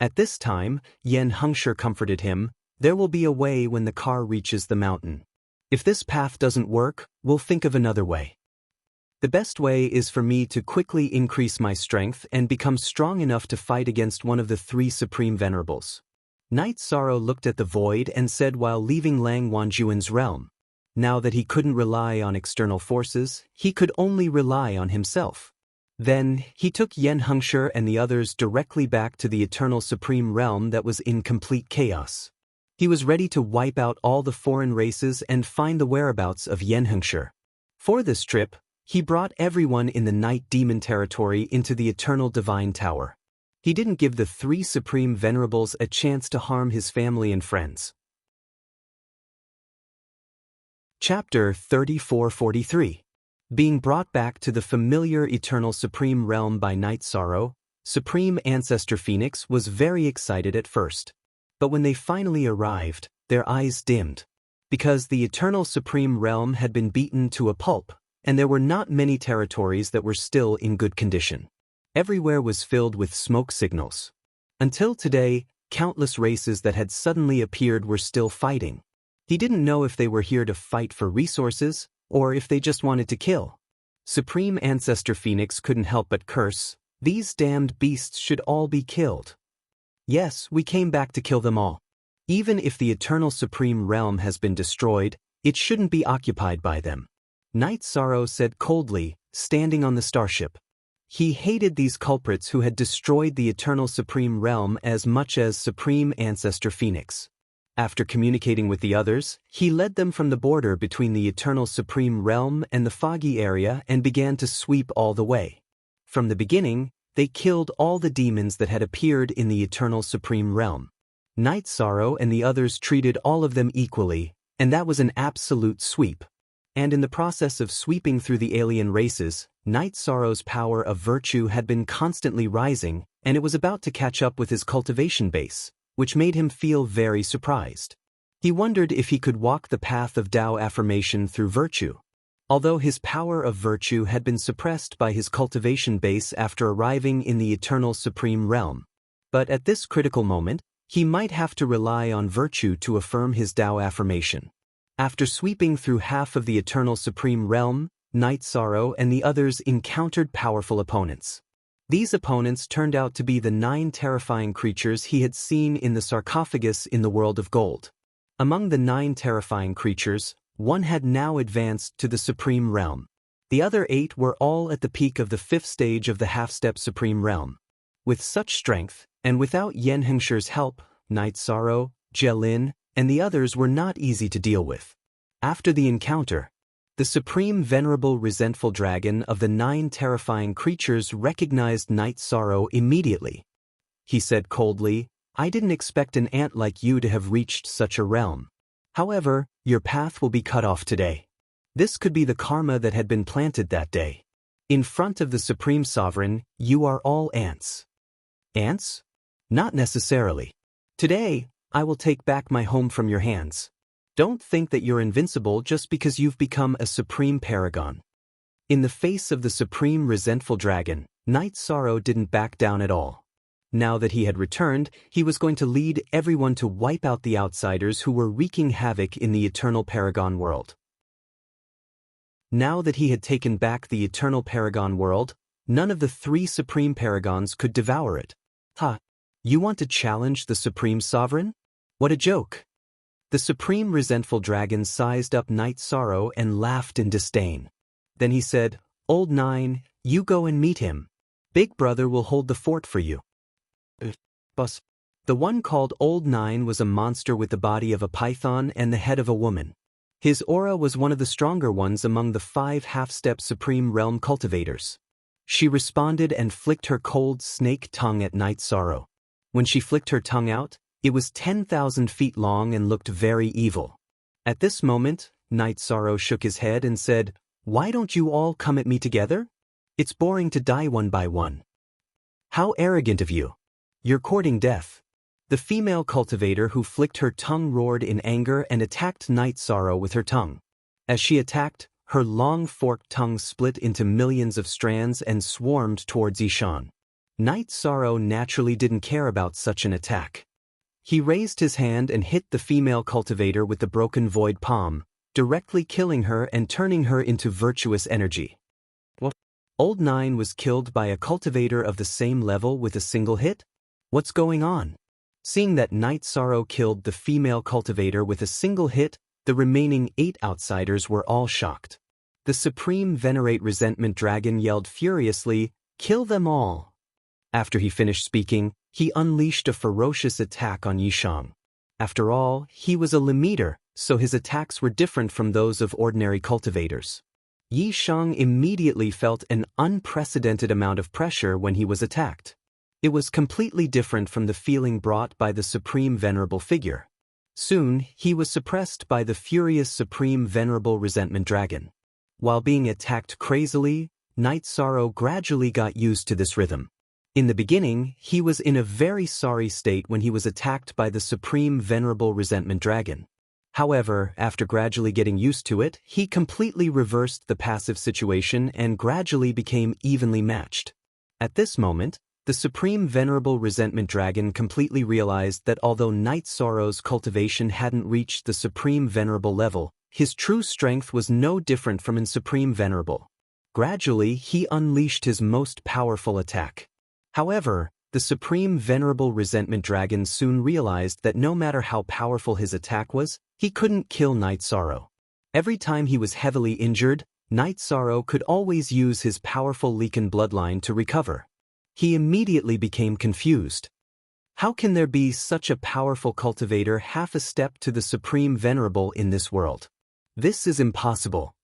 At this time, Yen Hengshi comforted him, there will be a way when the car reaches the mountain. If this path doesn't work, we'll think of another way. The best way is for me to quickly increase my strength and become strong enough to fight against one of the three supreme venerables. Knight Sorrow looked at the void and said while leaving Lang Wanjuan's realm. Now that he couldn't rely on external forces, he could only rely on himself. Then, he took Yen Hengshi and the others directly back to the Eternal Supreme Realm that was in complete chaos. He was ready to wipe out all the foreign races and find the whereabouts of Yen Hengshi. For this trip, he brought everyone in the Night Demon territory into the Eternal Divine Tower. He didn't give the three supreme venerables a chance to harm his family and friends. Chapter 34-43. Being brought back to the familiar Eternal Supreme Realm by Knight Sorrow, Supreme Ancestor Phoenix was very excited at first. But when they finally arrived, their eyes dimmed. Because the Eternal Supreme Realm had been beaten to a pulp, and there were not many territories that were still in good condition. Everywhere was filled with smoke signals. Until today, countless races that had suddenly appeared were still fighting. He didn't know if they were here to fight for resources, or if they just wanted to kill. Supreme Ancestor Phoenix couldn't help but curse, these damned beasts should all be killed. Yes, we came back to kill them all. Even if the Eternal Supreme Realm has been destroyed, it shouldn't be occupied by them. Knight Sorrow said coldly, standing on the starship. He hated these culprits who had destroyed the Eternal Supreme Realm as much as Supreme Ancestor Phoenix. After communicating with the others, he led them from the border between the Eternal Supreme Realm and the foggy area and began to sweep all the way. From the beginning, they killed all the demons that had appeared in the Eternal Supreme Realm. Knight Sorrow and the others treated all of them equally, and that was an absolute sweep. And in the process of sweeping through the alien races, Knight Sorrow's power of virtue had been constantly rising, and it was about to catch up with his cultivation base, which made him feel very surprised. He wondered if he could walk the path of Tao affirmation through virtue. Although his power of virtue had been suppressed by his cultivation base after arriving in the Eternal Supreme Realm. But at this critical moment, he might have to rely on virtue to affirm his Tao affirmation. After sweeping through half of the Eternal Supreme Realm, Knight Sorrow and the others encountered powerful opponents. These opponents turned out to be the 9 terrifying creatures he had seen in the sarcophagus in the world of gold. Among the 9 terrifying creatures, one had now advanced to the Supreme Realm. The other 8 were all at the peak of the 5th stage of the half-step Supreme Realm. With such strength, and without Yen Hengshi's help, Knight Sorrow, Jelin, and the others were not easy to deal with. After the encounter, the Supreme Venerable Resentful Dragon of the 9 terrifying creatures recognized Knight Sorrow immediately. He said coldly, "I didn't expect an ant like you to have reached such a realm. However, your path will be cut off today." This could be the karma that had been planted that day. In front of the Supreme Sovereign, you are all ants. Ants? Not necessarily. Today, I will take back my home from your hands. Don't think that you're invincible just because you've become a Supreme Paragon. In the face of the Supreme Resentful Dragon, Knight Sorrow didn't back down at all. Now that he had returned, he was going to lead everyone to wipe out the outsiders who were wreaking havoc in the Eternal Paragon world. Now that he had taken back the Eternal Paragon world, none of the 3 Supreme Paragons could devour it. Ha! You want to challenge the Supreme Sovereign? What a joke! The Supreme Resentful Dragon sized up Knight Sorrow and laughed in disdain. Then he said, "Old 9, you go and meet him. Big Brother will hold the fort for you." Boss. The one called Old 9 was a monster with the body of a python and the head of a woman. His aura was one of the stronger ones among the 5 half-step Supreme Realm cultivators. She responded and flicked her cold snake tongue at Knight Sorrow. When she flicked her tongue out, it was 10,000 feet long and looked very evil. At this moment, Knight Sorrow shook his head and said, "Why don't you all come at me together? It's boring to die one by one." "How arrogant of you. You're courting death." The female cultivator who flicked her tongue roared in anger and attacked Night Sorrow with her tongue. As she attacked, her long forked tongue split into millions of strands and swarmed towards Ishan. Night Sorrow naturally didn't care about such an attack. He raised his hand and hit the female cultivator with the broken void palm, directly killing her and turning her into virtuous energy. What? Old Nine was killed by a cultivator of the same level with a single hit? What's going on? Seeing that Night Sorrow killed the female cultivator with a single hit, the remaining 8 outsiders were all shocked. The Supreme Venerate Resentment Dragon yelled furiously, "Kill them all!" After he finished speaking, he unleashed a ferocious attack on Yishang. After all, he was a limiter, so his attacks were different from those of ordinary cultivators. Yishang immediately felt an unprecedented amount of pressure when he was attacked. It was completely different from the feeling brought by the Supreme Venerable figure. Soon, he was suppressed by the furious Supreme Venerable Resentment Dragon. While being attacked crazily, Night Sorrow gradually got used to this rhythm. In the beginning, he was in a very sorry state when he was attacked by the Supreme Venerable Resentment Dragon. However, after gradually getting used to it, he completely reversed the passive situation and gradually became evenly matched. At this moment, the Supreme Venerable Resentment Dragon completely realized that although Night Sorrow's cultivation hadn't reached the Supreme Venerable level, his true strength was no different from in Supreme Venerable. Gradually, he unleashed his most powerful attack. However, the Supreme Venerable Resentment Dragon soon realized that no matter how powerful his attack was, he couldn't kill Night Sorrow. Every time he was heavily injured, Night Sorrow could always use his powerful Leaken bloodline to recover. He immediately became confused. How can there be such a powerful cultivator half a step to the Supreme Venerable in this world? This is impossible.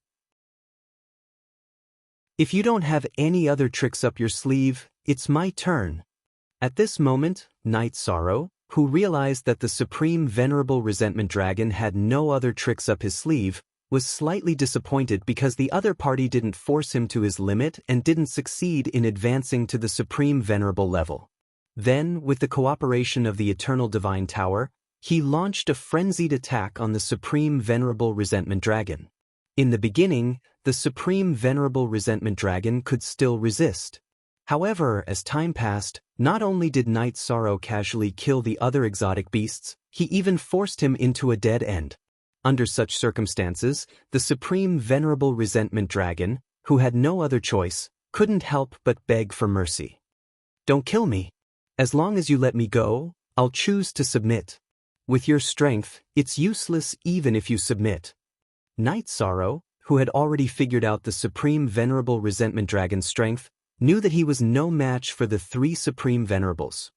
If you don't have any other tricks up your sleeve, it's my turn. At this moment, Night Sorrow, who realized that the Supreme Venerable Resentment Dragon had no other tricks up his sleeve, was slightly disappointed because the other party didn't force him to his limit and didn't succeed in advancing to the Supreme Venerable level. Then, with the cooperation of the Eternal Divine Tower, he launched a frenzied attack on the Supreme Venerable Resentment Dragon. In the beginning, the Supreme Venerable Resentment Dragon could still resist. However, as time passed, not only did Night Sorrow casually kill the other exotic beasts, he even forced him into a dead end. Under such circumstances, the Supreme Venerable Resentment Dragon, who had no other choice, couldn't help but beg for mercy. "Don't kill me. As long as you let me go, I'll choose to submit. With your strength, it's useless even if you submit." Night Sorrow, who had already figured out the Supreme Venerable Resentment Dragon's strength, knew that he was no match for the 3 Supreme Venerables.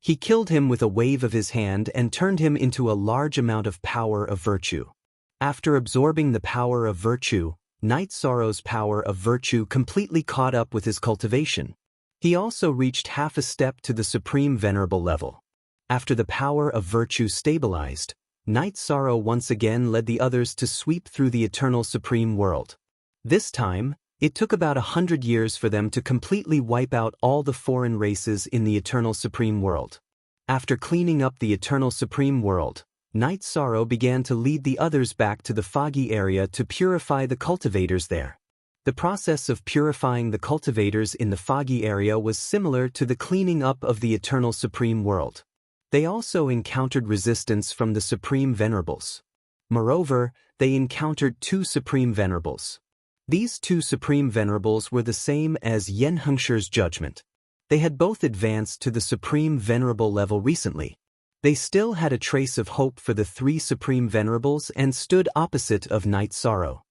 He killed him with a wave of his hand and turned him into a large amount of power of virtue. After absorbing the power of virtue, Night Sorrow's power of virtue completely caught up with his cultivation. He also reached half a step to the Supreme Venerable level. After the power of virtue stabilized, Night Sorrow once again led the others to sweep through the Eternal Supreme World. This time, it took about 100 years for them to completely wipe out all the foreign races in the Eternal Supreme World. After cleaning up the Eternal Supreme World, Night Sorrow began to lead the others back to the foggy area to purify the cultivators there. The process of purifying the cultivators in the foggy area was similar to the cleaning up of the Eternal Supreme World. They also encountered resistance from the Supreme Venerables. Moreover, they encountered 2 Supreme Venerables. These 2 Supreme Venerables were the same as Yen Hengshi's judgment. They had both advanced to the Supreme Venerable level recently. They still had a trace of hope for the 3 Supreme Venerables and stood opposite of Night Sorrow.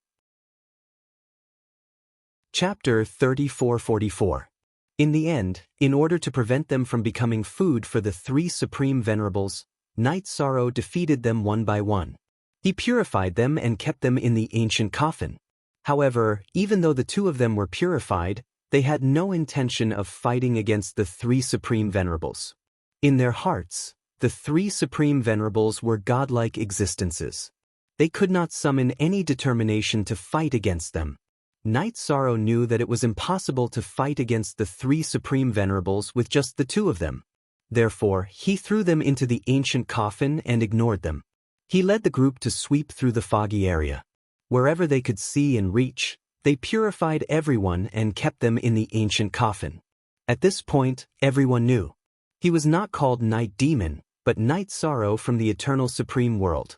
Chapter 3444. In the end, in order to prevent them from becoming food for the 3 Supreme Venerables, Night Sorrow defeated them one by one. He purified them and kept them in the ancient coffin. However, even though the 2 of them were purified, they had no intention of fighting against the 3 Supreme Venerables. In their hearts, the 3 Supreme Venerables were godlike existences. They could not summon any determination to fight against them. Night Sorrow knew that it was impossible to fight against the 3 Supreme Venerables with just the 2 of them. Therefore, he threw them into the ancient coffin and ignored them. He led the group to sweep through the foggy area. Wherever they could see and reach, they purified everyone and kept them in the ancient coffin. At this point, everyone knew. He was not called Night Demon, but Night Sorrow from the Eternal Supreme World.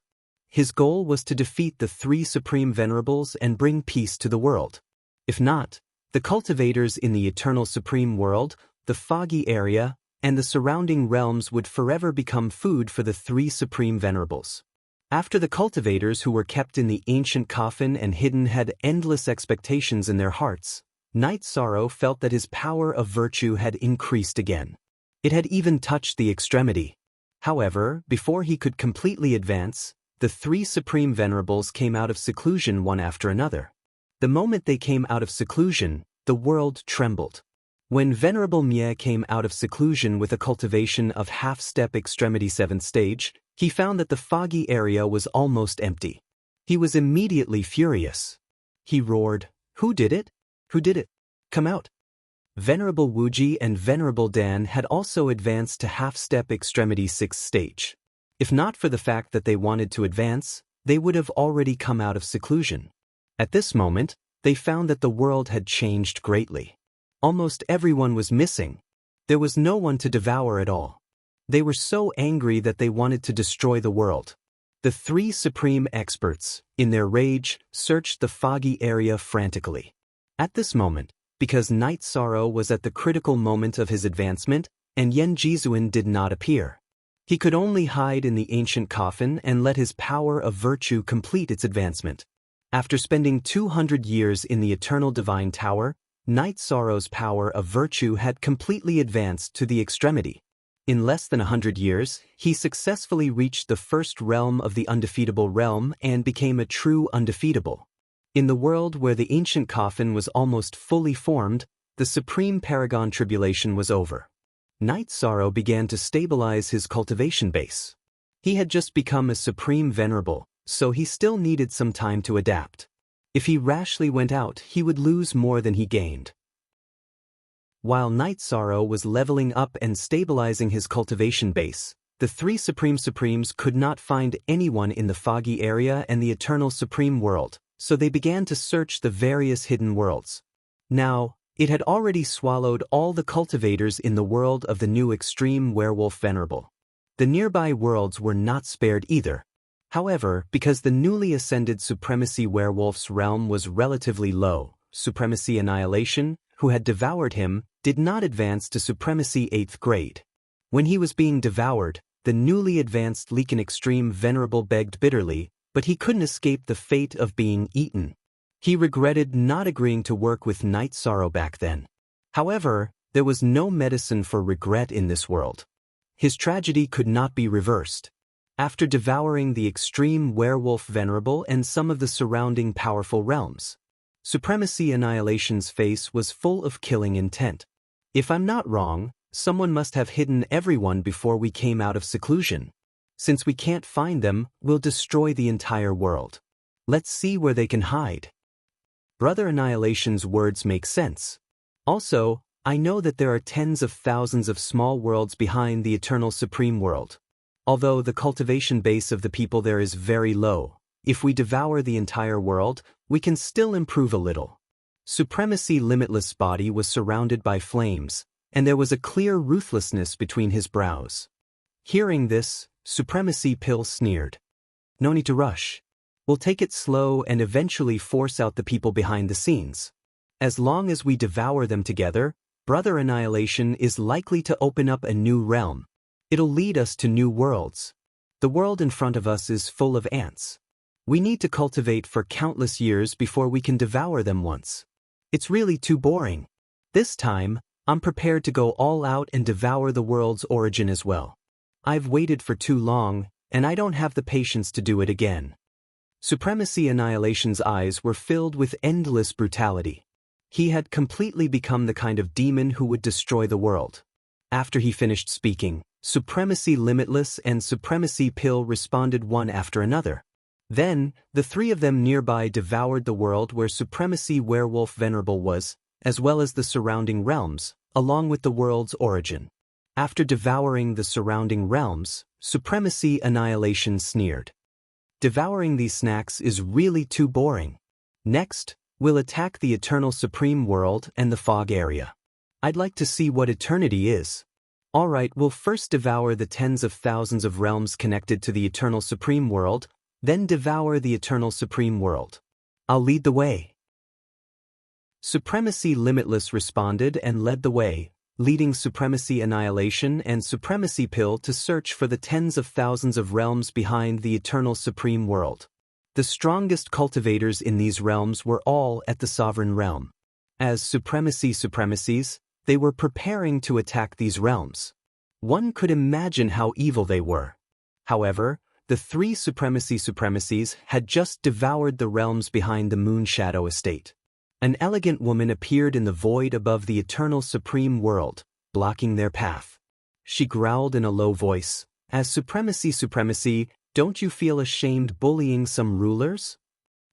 His goal was to defeat the three Supreme Venerables and bring peace to the world. If not, the cultivators in the Eternal Supreme World, the foggy area, and the surrounding realms would forever become food for the three Supreme Venerables. After the cultivators who were kept in the ancient coffin and hidden had endless expectations in their hearts, Night Sorrow felt that his power of virtue had increased again. It had even touched the extremity. However, before he could completely advance, the three Supreme Venerables came out of seclusion one after another. The moment they came out of seclusion, the world trembled. When Venerable Mie came out of seclusion with a cultivation of half-step extremity 7th stage, he found that the foggy area was almost empty. He was immediately furious. He roared, "Who did it? Who did it? Come out!" Venerable Wuji and Venerable Dan had also advanced to half-step extremity 6th stage. If not for the fact that they wanted to advance, they would have already come out of seclusion. At this moment, they found that the world had changed greatly. Almost everyone was missing. There was no one to devour at all. They were so angry that they wanted to destroy the world. The three supreme experts, in their rage, searched the foggy area frantically. At this moment, because Night Sorrow was at the critical moment of his advancement, and Yen Jizuan did not appear. He could only hide in the ancient coffin and let his power of virtue complete its advancement. After spending 200 years in the Eternal Divine Tower, Night Sorrow's power of virtue had completely advanced to the extremity. In less than 100 years, he successfully reached the first realm of the undefeatable realm and became a true undefeatable. In the world where the ancient coffin was almost fully formed, the Supreme Paragon Tribulation was over. Night Sorrow began to stabilize his cultivation base. He had just become a Supreme Venerable, so he still needed some time to adapt. If he rashly went out, he would lose more than he gained. While Night Sorrow was leveling up and stabilizing his cultivation base, the three Supremes could not find anyone in the foggy area and the Eternal Supreme World, so they began to search the various hidden worlds. Now, it had already swallowed all the cultivators in the world of the new Extreme Werewolf Venerable. The nearby worlds were not spared either. However, because the newly ascended Supremacy Werewolf's realm was relatively low, Supremacy Annihilation, who had devoured him, did not advance to Supremacy 8th grade. When he was being devoured, the newly advanced Leaken Extreme Venerable begged bitterly, but he couldn't escape the fate of being eaten. He regretted not agreeing to work with Night Sorrow back then. However, there was no medicine for regret in this world. His tragedy could not be reversed. After devouring the Extreme Werewolf Venerable and some of the surrounding powerful realms, Supremacy Annihilation's face was full of killing intent. If I'm not wrong, someone must have hidden everyone before we came out of seclusion. Since we can't find them, we'll destroy the entire world. Let's see where they can hide. Brother Annihilation's words make sense. Also, I know that there are tens of thousands of small worlds behind the Eternal Supreme World. Although the cultivation base of the people there is very low, if we devour the entire world, we can still improve a little. Supremacy Limitless body was surrounded by flames, and there was a clear ruthlessness between his brows. Hearing this, Supremacy Pill sneered. No need to rush. We'll take it slow and eventually force out the people behind the scenes. As long as we devour them together, Brother Annihilation is likely to open up a new realm. It'll lead us to new worlds. The world in front of us is full of ants. We need to cultivate for countless years before we can devour them once. It's really too boring. This time, I'm prepared to go all out and devour the world's origin as well. I've waited for too long, and I don't have the patience to do it again. Supremacy Annihilation's eyes were filled with endless brutality. He had completely become the kind of demon who would destroy the world. After he finished speaking, Supremacy Limitless and Supremacy Pill responded one after another. Then, the three of them nearby devoured the world where Supremacy Werewolf Venerable was, as well as the surrounding realms, along with the world's origin. After devouring the surrounding realms, Supremacy Annihilation sneered. Devouring these snacks is really too boring. Next, we'll attack the Eternal Supreme World and the Fog area. I'd like to see what eternity is. Alright, we'll first devour the tens of thousands of realms connected to the Eternal Supreme World, then devour the Eternal Supreme World. I'll lead the way. Supremacy Limitless responded and led the way, leading Supremacy Annihilation and Supremacy Pill to search for the tens of thousands of realms behind the Eternal Supreme World. The strongest cultivators in these realms were all at the Sovereign Realm. As Supremacies, they were preparing to attack these realms. One could imagine how evil they were. However, the three Supremacies had just devoured the realms behind the Moon Shadow Estate. An elegant woman appeared in the void above the Eternal Supreme World, blocking their path. She growled in a low voice, "As Supremacy, don't you feel ashamed bullying some rulers?"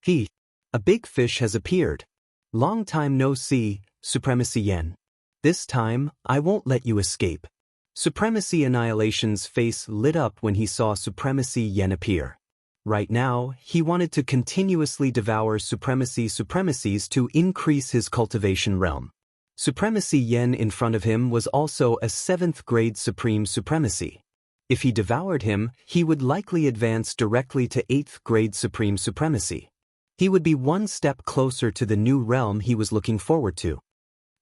A big fish has appeared. Long time no see, Supremacy Yen. This time, I won't let you escape. Supremacy Annihilation's face lit up when he saw Supremacy Yen appear. Right now, he wanted to continuously devour Supremacies to increase his cultivation realm. Supremacy Yen in front of him was also a 7th grade Supreme Supremacy. If he devoured him, he would likely advance directly to 8th grade Supreme Supremacy. He would be one step closer to the new realm he was looking forward to.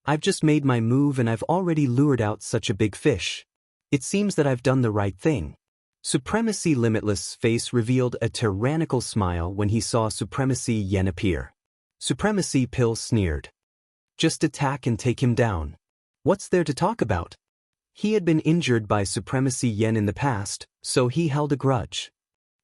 I've just made my move and I've already lured out such a big fish. It seems that I've done the right thing. Supremacy Limitless' face revealed a tyrannical smile when he saw Supremacy Yen appear. Supremacy Pill sneered. Just attack and take him down. What's there to talk about? He had been injured by Supremacy Yen in the past, so he held a grudge.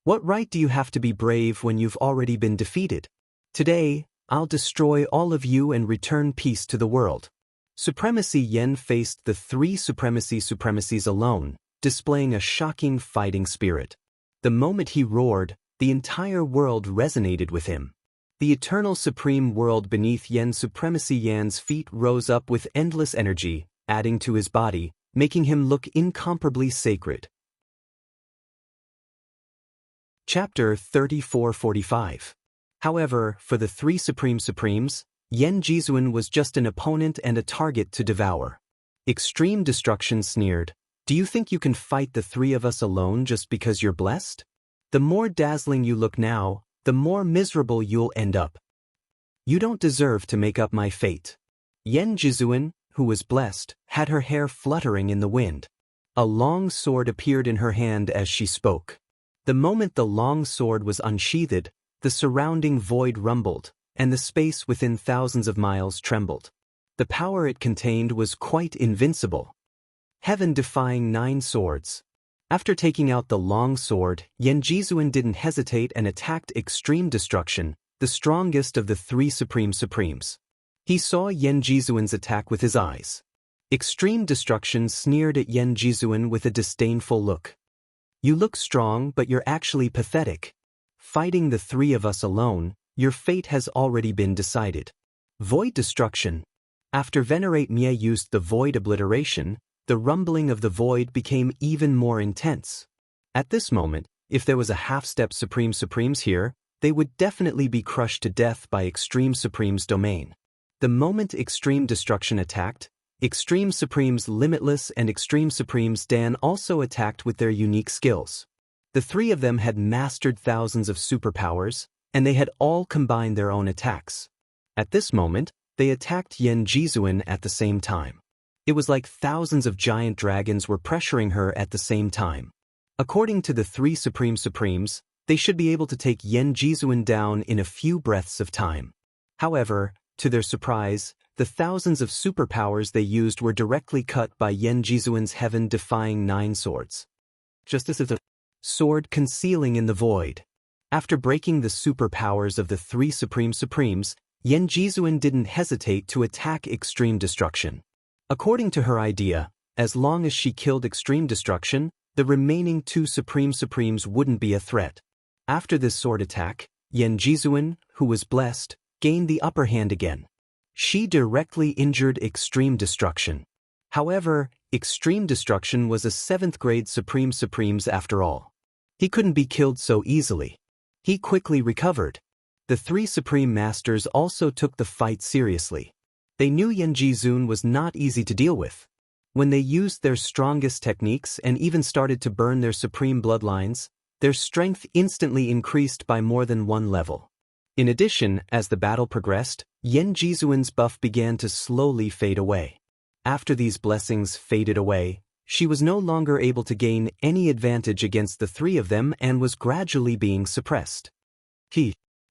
What right do you have to be brave when you've already been defeated? Today, I'll destroy all of you and return peace to the world. Supremacy Yen faced the three Supremacies alone, displaying a shocking fighting spirit. The moment he roared, the entire world resonated with him. The Eternal Supreme World beneath Supremacy Yan's feet rose up with endless energy, adding to his body, making him look incomparably sacred. Chapter 3445. However, for the three Supremes, Yen Jizuan was just an opponent and a target to devour. Extreme Destruction sneered, "Do you think you can fight the three of us alone just because you're blessed? The more dazzling you look now, the more miserable you'll end up. You don't deserve to make up my fate." Yen Jizuan, who was blessed, had her hair fluttering in the wind. A long sword appeared in her hand as she spoke. The moment the long sword was unsheathed, the surrounding void rumbled, and the space within thousands of miles trembled. The power it contained was quite invincible. Heaven-defying 9 swords. After taking out the long sword, Yen Jizuan didn't hesitate and attacked Extreme Destruction, the strongest of the three Supremes. He saw Yen Jizuan's attack with his eyes. Extreme Destruction sneered at Yen Jizuan with a disdainful look. "You look strong, but you're actually pathetic. Fighting the three of us alone, your fate has already been decided." Void Destruction. After Venerate Mie used the Void Obliteration, the rumbling of the void became even more intense. At this moment, if there was a half-step Supremes here, they would definitely be crushed to death by Extreme Supreme's domain. The moment Extreme Destruction attacked, Extreme Supremes Limitless and Extreme Supremes Dan also attacked with their unique skills. The three of them had mastered thousands of superpowers, and they had all combined their own attacks. At this moment, they attacked Yen Jizuan at the same time. It was like thousands of giant dragons were pressuring her at the same time. According to the three Supremes, they should be able to take Yen Jizuan down in a few breaths of time. However, to their surprise, the thousands of superpowers they used were directly cut by Yen Jizuan's heaven-defying 9 swords. Just as if the sword concealing in the void. After breaking the superpowers of the three Supremes, Yen Jizuan didn't hesitate to attack Extreme Destruction. According to her idea, as long as she killed Extreme Destruction, the remaining 2 Supremes wouldn't be a threat. After this sword attack, Yen Jizuan, who was blessed, gained the upper hand again. She directly injured Extreme Destruction. However, extreme destruction was a 7th grade Supremes after all. He couldn't be killed so easily. He quickly recovered. The 3 Supreme Masters also took the fight seriously. They knew Yenjizun was not easy to deal with. When they used their strongest techniques and even started to burn their supreme bloodlines, their strength instantly increased by more than 1 level. In addition, as the battle progressed, Yenjizun's buff began to slowly fade away. After these blessings faded away, she was no longer able to gain any advantage against the 3 of them and was gradually being suppressed.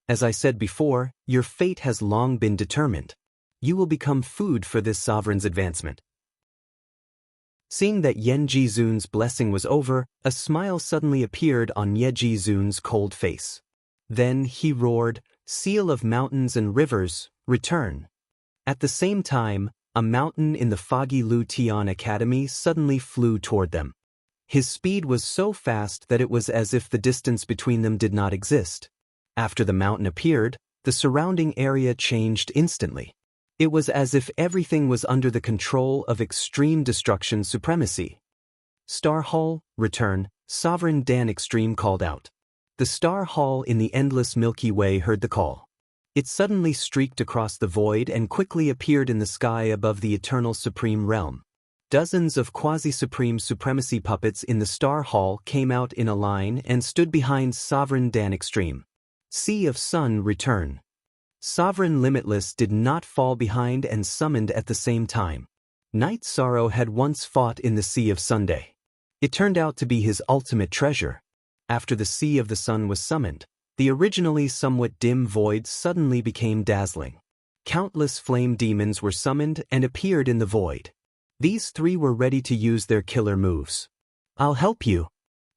As I said before, your fate has long been determined. You will become food for this sovereign's advancement. Seeing that Yenjizun's blessing was over, a smile suddenly appeared on Yenjizun's cold face. Then he roared, "Seal of mountains and rivers, return." At the same time, a mountain in the foggy Lu Tian Academy suddenly flew toward them. His speed was so fast that it was as if the distance between them did not exist. After the mountain appeared, the surrounding area changed instantly. It was as if everything was under the control of extreme destruction supremacy. "Star Hall, return," Sovereign Dan Extreme called out. The Star Hall in the endless Milky Way heard the call. It suddenly streaked across the void and quickly appeared in the sky above the eternal supreme realm. Dozens of quasi-supreme supremacy puppets in the Star Hall came out in a line and stood behind Sovereign Dan Extreme. "Sea of Sun, return." Sovereign Limitless did not fall behind and summoned at the same time. Night Sorrow had once fought in the Sea of Sunday. It turned out to be his ultimate treasure. After the Sea of the Sun was summoned, the originally somewhat dim void suddenly became dazzling. Countless flame demons were summoned and appeared in the void. These 3 were ready to use their killer moves. "I'll help you."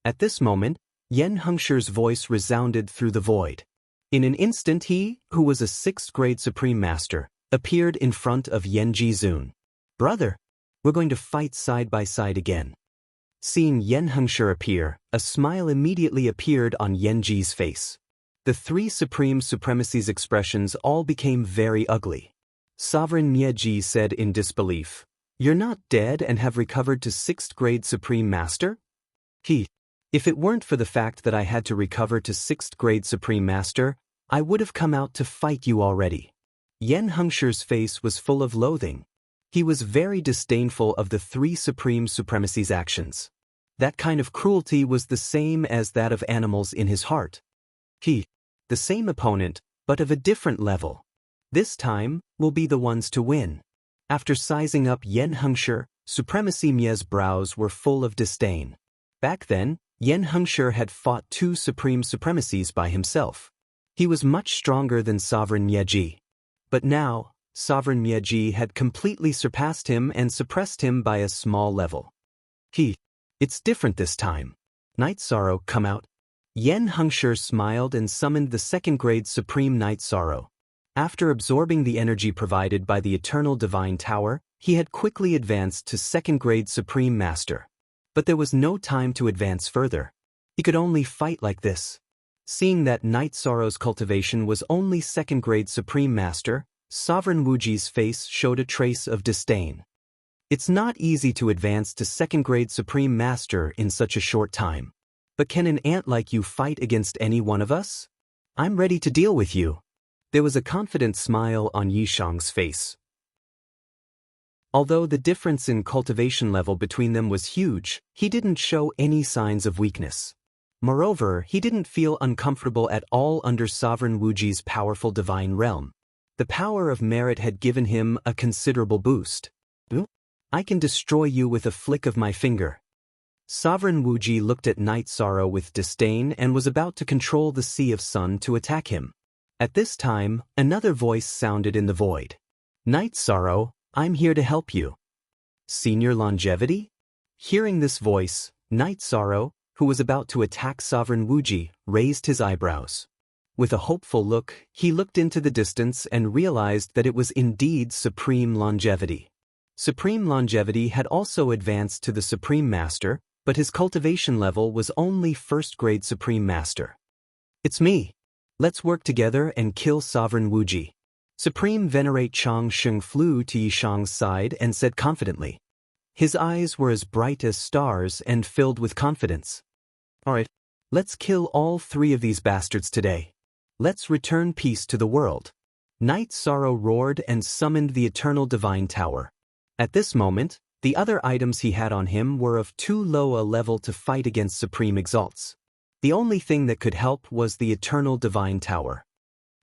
At this moment, Yen Hengsher's voice resounded through the void. In an instant he, who was a 6th grade Supreme Master, appeared in front of Yenjizun. "Brother, we're going to fight side by side again." Seeing Yen Hengsher appear, a smile immediately appeared on Yenji's face. The 3 Supreme Supremacy's expressions all became very ugly. Sovereign Mieji said in disbelief, "You're not dead and have recovered to 6th grade Supreme Master?" If it weren't for the fact that I had to recover to 6th grade Supreme Master, I would have come out to fight you already. Yen Hengsher's face was full of loathing. He was very disdainful of the 3 Supreme Supremacy's actions. That kind of cruelty was the same as that of animals in his heart. The same opponent, but of a different level. This time, will be the ones to win. After sizing up Yen Hengsher, Supremacy Mie's brows were full of disdain. Back then, Yen Hengsher had fought 2 Supreme Supremacies by himself. He was much stronger than Sovereign Mieji. But now, Sovereign Mieji had completely surpassed him and suppressed him by a small level. It's different this time. Night Sorrow, come out. Yen Hengsher smiled and summoned the 2nd grade Supreme Night Sorrow. After absorbing the energy provided by the Eternal Divine Tower, he had quickly advanced to 2nd grade Supreme Master. But there was no time to advance further. He could only fight like this. Seeing that Night Sorrow's cultivation was only 2nd grade Supreme Master, Sovereign Wuji's face showed a trace of disdain. It's not easy to advance to 2nd grade Supreme Master in such a short time. But can an ant like you fight against any one of us? I'm ready to deal with you. There was a confident smile on Yishang's face. Although the difference in cultivation level between them was huge, he didn't show any signs of weakness. Moreover, he didn't feel uncomfortable at all under Sovereign Wuji's powerful divine realm. The power of merit had given him a considerable boost. "I can destroy you with a flick of my finger." Sovereign Wuji looked at Night Sorrow with disdain and was about to control the Sea of Sun to attack him. At this time, another voice sounded in the void. "Night Sorrow, I'm here to help you." "Senior Longevity?" Hearing this voice, Night Sorrow, who was about to attack Sovereign Wuji, raised his eyebrows. With a hopeful look, he looked into the distance and realized that it was indeed Supreme Longevity. Supreme Longevity had also advanced to the Supreme Master, but his cultivation level was only 1st grade Supreme Master. "It's me. Let's work together and kill Sovereign Wuji." Supreme Venerate Chang Sheng flew to Yishang's side and said confidently, His eyes were as bright as stars and filled with confidence. Alright, let's kill all 3 of these bastards today. Let's return peace to the world. Knight Sorrow roared and summoned the eternal divine tower. At this moment, the other items he had on him were of too low a level to fight against Supreme Exalts. The only thing that could help was the eternal divine tower.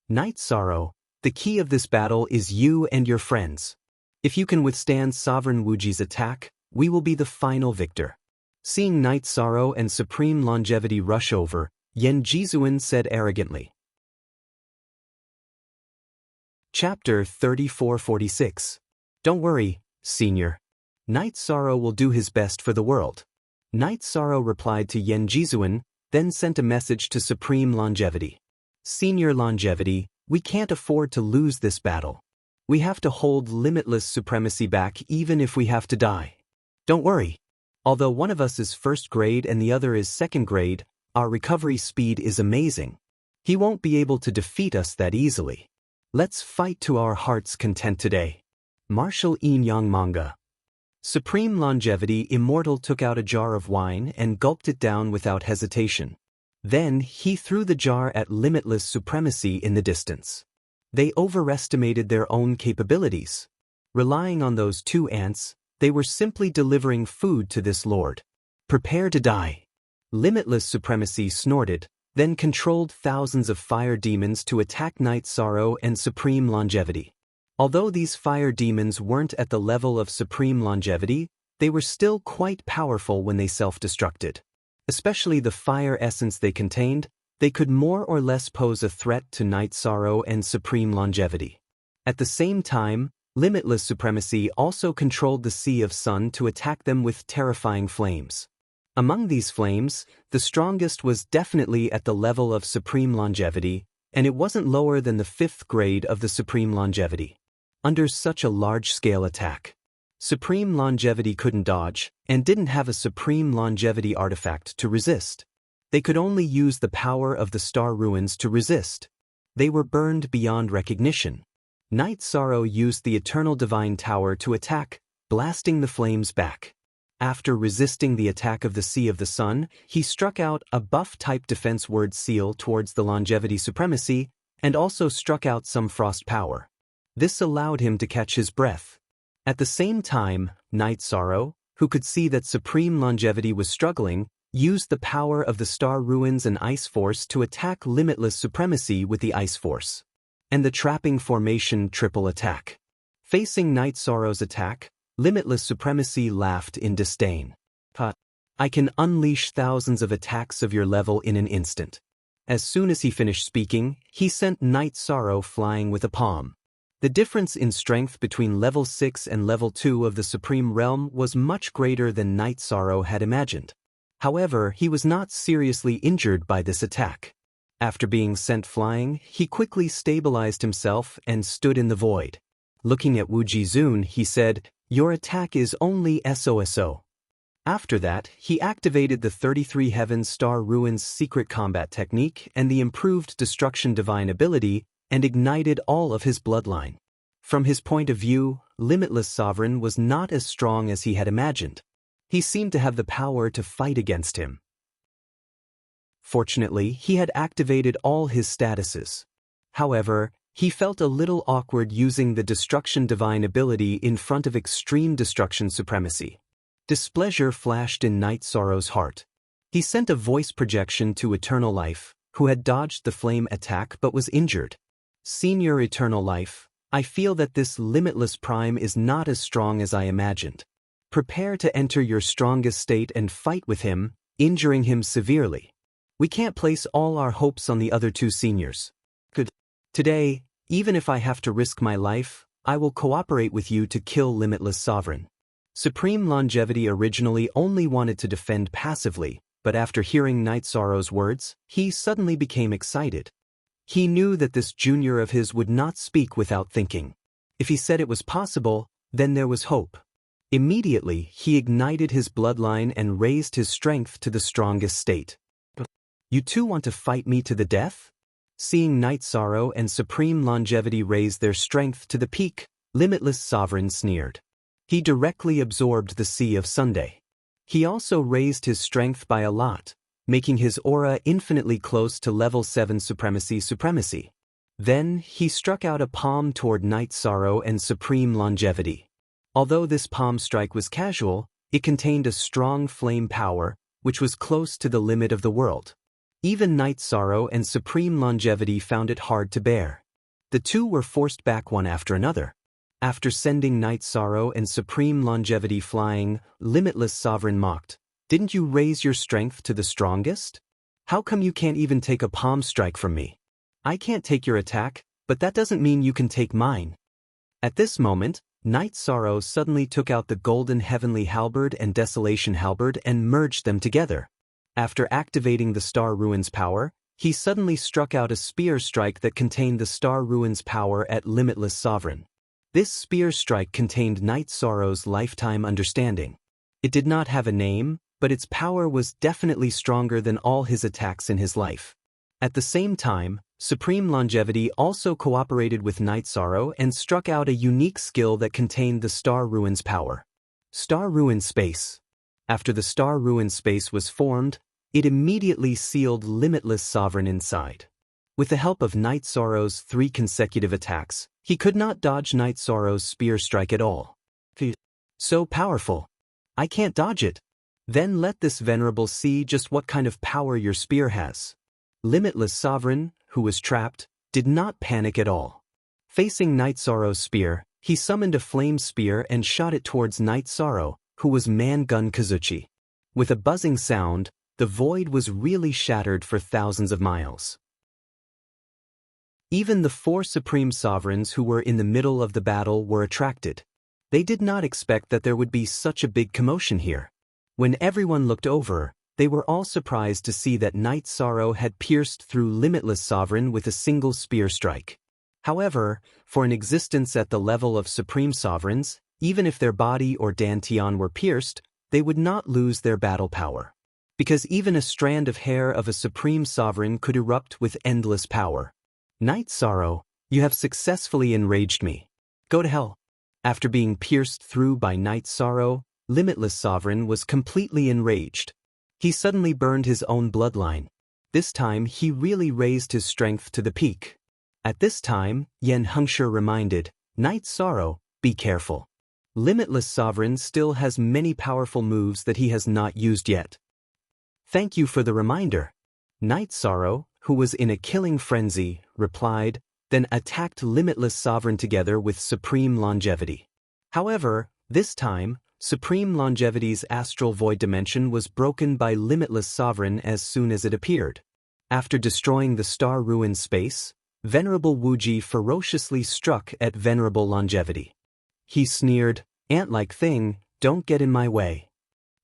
Knight Sorrow, the key of this battle is you and your friends. If you can withstand Sovereign Wuji's attack, we will be the final victor. Seeing Knight Sorrow and Supreme Longevity rush over, Yen Jizuan said arrogantly. Chapter 3446. Don't worry, Senior. Knight Sorrow will do his best for the world. Knight Sorrow replied to Yen Jizuan, then sent a message to Supreme Longevity. Senior Longevity, we can't afford to lose this battle. We have to hold limitless supremacy back even if we have to die. Don't worry. Although one of us is first grade and the other is second grade, our recovery speed is amazing. He won't be able to defeat us that easily. Let's fight to our heart's content today. Martial Yin Yang Manga. Supreme Longevity Immortal took out a jar of wine and gulped it down without hesitation. Then he threw the jar at limitless supremacy in the distance. They overestimated their own capabilities. Relying on those 2 ants, they were simply delivering food to this lord. Prepare to die. Limitless Supremacy snorted, then controlled thousands of fire demons to attack Knight Sorrow and Supreme Longevity. Although these fire demons weren't at the level of Supreme Longevity, they were still quite powerful when they self-destructed. Especially the fire essence they contained, they could more or less pose a threat to Knight Sorrow and Supreme Longevity. At the same time, Limitless Supremacy also controlled the Sea of Sun to attack them with terrifying flames. Among these flames, the strongest was definitely at the level of Supreme Longevity, and it wasn't lower than the 5th grade of the Supreme Longevity. Under such a large-scale attack, Supreme Longevity couldn't dodge, and didn't have a Supreme Longevity artifact to resist. They could only use the power of the Star Ruins to resist. They were burned beyond recognition. Knight Sorrow used the Eternal Divine Tower to attack, blasting the flames back. After resisting the attack of the Sea of the Sun, he struck out a buff-type defense word seal towards the Longevity Supremacy, and also struck out some frost power. This allowed him to catch his breath. At the same time, Knight Sorrow, who could see that Supreme Longevity was struggling, used the power of the Star Ruins and Ice Force to attack Limitless Supremacy with the Ice Force. And the Trapping Formation triple attack. Facing Knight Sorrow's attack, Limitless Supremacy laughed in disdain. I can unleash thousands of attacks of your level in an instant. As soon as he finished speaking, he sent Knight Sorrow flying with a palm. The difference in strength between level 6 and level 2 of the Supreme Realm was much greater than Knight Sorrow had imagined. However, he was not seriously injured by this attack. After being sent flying, he quickly stabilized himself and stood in the void. Looking at Wu Jizun, he said, "Your attack is only SOSO." After that, he activated the 33 Heavens Star Ruins secret combat technique and the improved Destruction Divine ability, and ignited all of his bloodline. From his point of view, Limitless Sovereign was not as strong as he had imagined. He seemed to have the power to fight against him. Fortunately, he had activated all his statuses. However, he felt a little awkward using the Destruction Divine ability in front of Extreme Destruction Supremacy. Displeasure flashed in Knight Sorrow's heart. He sent a voice projection to Eternal Life, who had dodged the flame attack but was injured. Senior Eternal Life, I feel that this Limitless Prime is not as strong as I imagined. Prepare to enter your strongest state and fight with him, injuring him severely. We can't place all our hopes on the other 2 seniors. Today, even if I have to risk my life, I will cooperate with you to kill Limitless Sovereign. Supreme Longevity originally only wanted to defend passively, but after hearing Knight Sorrow's words, he suddenly became excited. He knew that this junior of his would not speak without thinking. If he said it was possible, then there was hope. Immediately, he ignited his bloodline and raised his strength to the strongest state. You 2 want to fight me to the death? Seeing Knight Sorrow and Supreme Longevity raise their strength to the peak, Limitless Sovereign sneered. He directly absorbed the Sea of Sunday. He also raised his strength by a lot, making his aura infinitely close to level 7 supremacy. Then, he struck out a palm toward Night Sorrow and Supreme Longevity. Although this palm strike was casual, it contained a strong flame power, which was close to the limit of the world. Even Night Sorrow and Supreme Longevity found it hard to bear. The two were forced back one after another. After sending Night Sorrow and Supreme Longevity flying, Limitless Sovereign mocked, "Didn't you raise your strength to the strongest? How come you can't even take a palm strike from me? I can't take your attack, but that doesn't mean you can take mine." At this moment, Night Sorrow suddenly took out the Golden Heavenly Halberd and Desolation Halberd and merged them together. After activating the Star Ruins power, he suddenly struck out a spear strike that contained the Star Ruins power at Limitless Sovereign. This spear strike contained Night Sorrow's lifetime understanding. It did not have a name, but its power was definitely stronger than all his attacks in his life. At the same time, Supreme Longevity also cooperated with Night Sorrow and struck out a unique skill that contained the Star Ruins power. Star Ruin Space. After the Star Ruin Space was formed, it immediately sealed Limitless Sovereign inside. With the help of Night Sorrow's 3 consecutive attacks, he could not dodge Night Sorrow's spear strike at all. So powerful. I can't dodge it. Then let this venerable see just what kind of power your spear has. Limitless Sovereign, who was trapped, did not panic at all. Facing Night Sorrow's spear, he summoned a flame spear and shot it towards Night Sorrow, who was Man-Gun Kazuchi. With a buzzing sound, the void was really shattered for thousands of miles. Even the 4 Supreme Sovereigns who were in the middle of the battle were attracted. They did not expect that there would be such a big commotion here. When everyone looked over, they were all surprised to see that Night Sorrow had pierced through Limitless Sovereign with a single spear strike. However, for an existence at the level of Supreme Sovereigns, even if their body or dantian were pierced, they would not lose their battle power. Because even a strand of hair of a Supreme Sovereign could erupt with endless power. Night Sorrow, you have successfully enraged me. Go to hell. After being pierced through by Night Sorrow, Limitless Sovereign was completely enraged. He suddenly burned his own bloodline. This time he really raised his strength to the peak. At this time, Yen Hengshi reminded, Night Sorrow, be careful. Limitless Sovereign still has many powerful moves that he has not used yet. Thank you for the reminder. Night Sorrow, who was in a killing frenzy, replied, then attacked Limitless Sovereign together with Supreme Longevity. However, this time, Supreme Longevity's astral void dimension was broken by Limitless Sovereign as soon as it appeared. After destroying the Star Ruin Space, Venerable Wuji ferociously struck at Venerable Longevity. He sneered, "Ant-like thing, don't get in my way."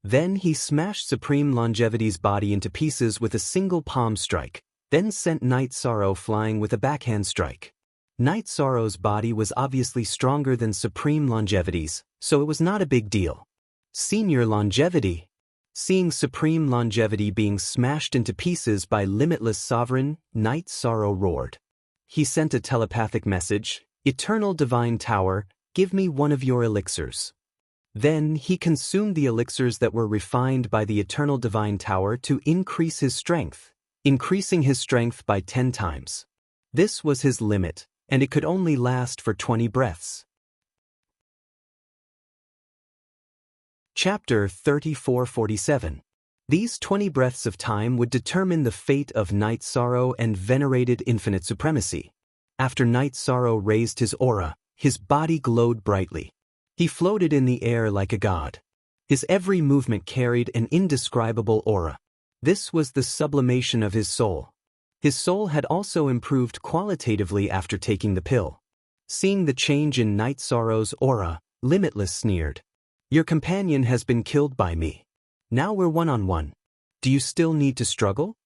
Then he smashed Supreme Longevity's body into pieces with a single palm strike, then sent Night Sorrow flying with a backhand strike. Night Sorrow's body was obviously stronger than Supreme Longevity's, so it was not a big deal. Senior Longevity. Seeing Supreme Longevity being smashed into pieces by Limitless Sovereign, Night Sorrow roared. He sent a telepathic message, "Eternal Divine Tower, give me one of your elixirs." Then he consumed the elixirs that were refined by the Eternal Divine Tower to increase his strength, increasing his strength by 10 times. This was his limit, and it could only last for 20 breaths. Chapter 3447. These 20 breaths of time would determine the fate of Night Sorrow and venerated Infinite Supremacy. After Night Sorrow raised his aura, his body glowed brightly. He floated in the air like a god. His every movement carried an indescribable aura. This was the sublimation of his soul. His soul had also improved qualitatively after taking the pill. Seeing the change in Night Sorrow's aura, Limitless sneered, "Your companion has been killed by me. Now we're one-on-one. Do you still need to struggle?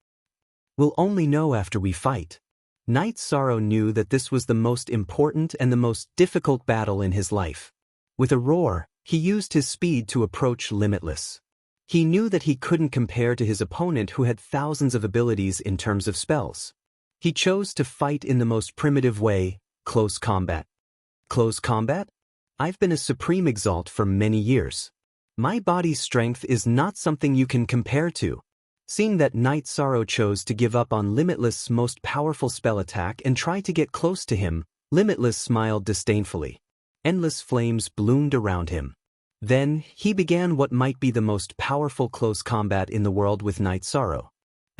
We'll only know after we fight." Night Sorrow knew that this was the most important and the most difficult battle in his life. With a roar, he used his speed to approach Limitless. He knew that he couldn't compare to his opponent who had thousands of abilities in terms of spells. He chose to fight in the most primitive way, close combat. Close combat? I've been a supreme exalt for many years. My body's strength is not something you can compare to. Seeing that Night Sorrow chose to give up on Limitless' most powerful spell attack and try to get close to him, Limitless smiled disdainfully. Endless flames bloomed around him. Then, he began what might be the most powerful close combat in the world with Night Sorrow.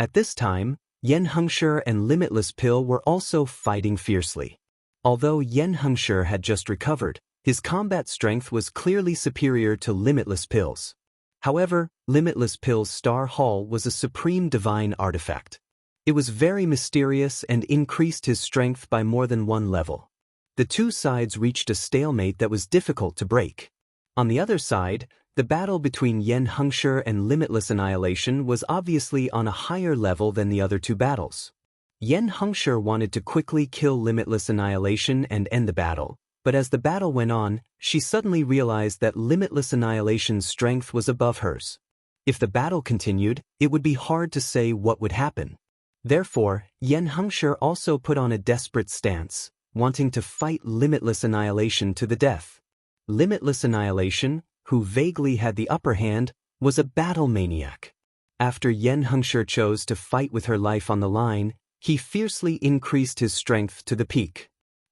At this time, Yen Hengshi and Limitless Pill were also fighting fiercely. Although Yen Hengshi had just recovered, his combat strength was clearly superior to Limitless Pill's. However, Limitless Pill's Star Hall was a supreme divine artifact. It was very mysterious and increased his strength by more than one level. The two sides reached a stalemate that was difficult to break. On the other side, the battle between Yen Hengshi and Limitless Annihilation was obviously on a higher level than the other two battles. Yen Hengshi wanted to quickly kill Limitless Annihilation and end the battle, but as the battle went on, she suddenly realized that Limitless Annihilation's strength was above hers. If the battle continued, it would be hard to say what would happen. Therefore, Yen Hengshi also put on a desperate stance, wanting to fight Limitless Annihilation to the death. Limitless Annihilation, who vaguely had the upper hand, was a battle maniac. After Yen Hengshi chose to fight with her life on the line, he fiercely increased his strength to the peak.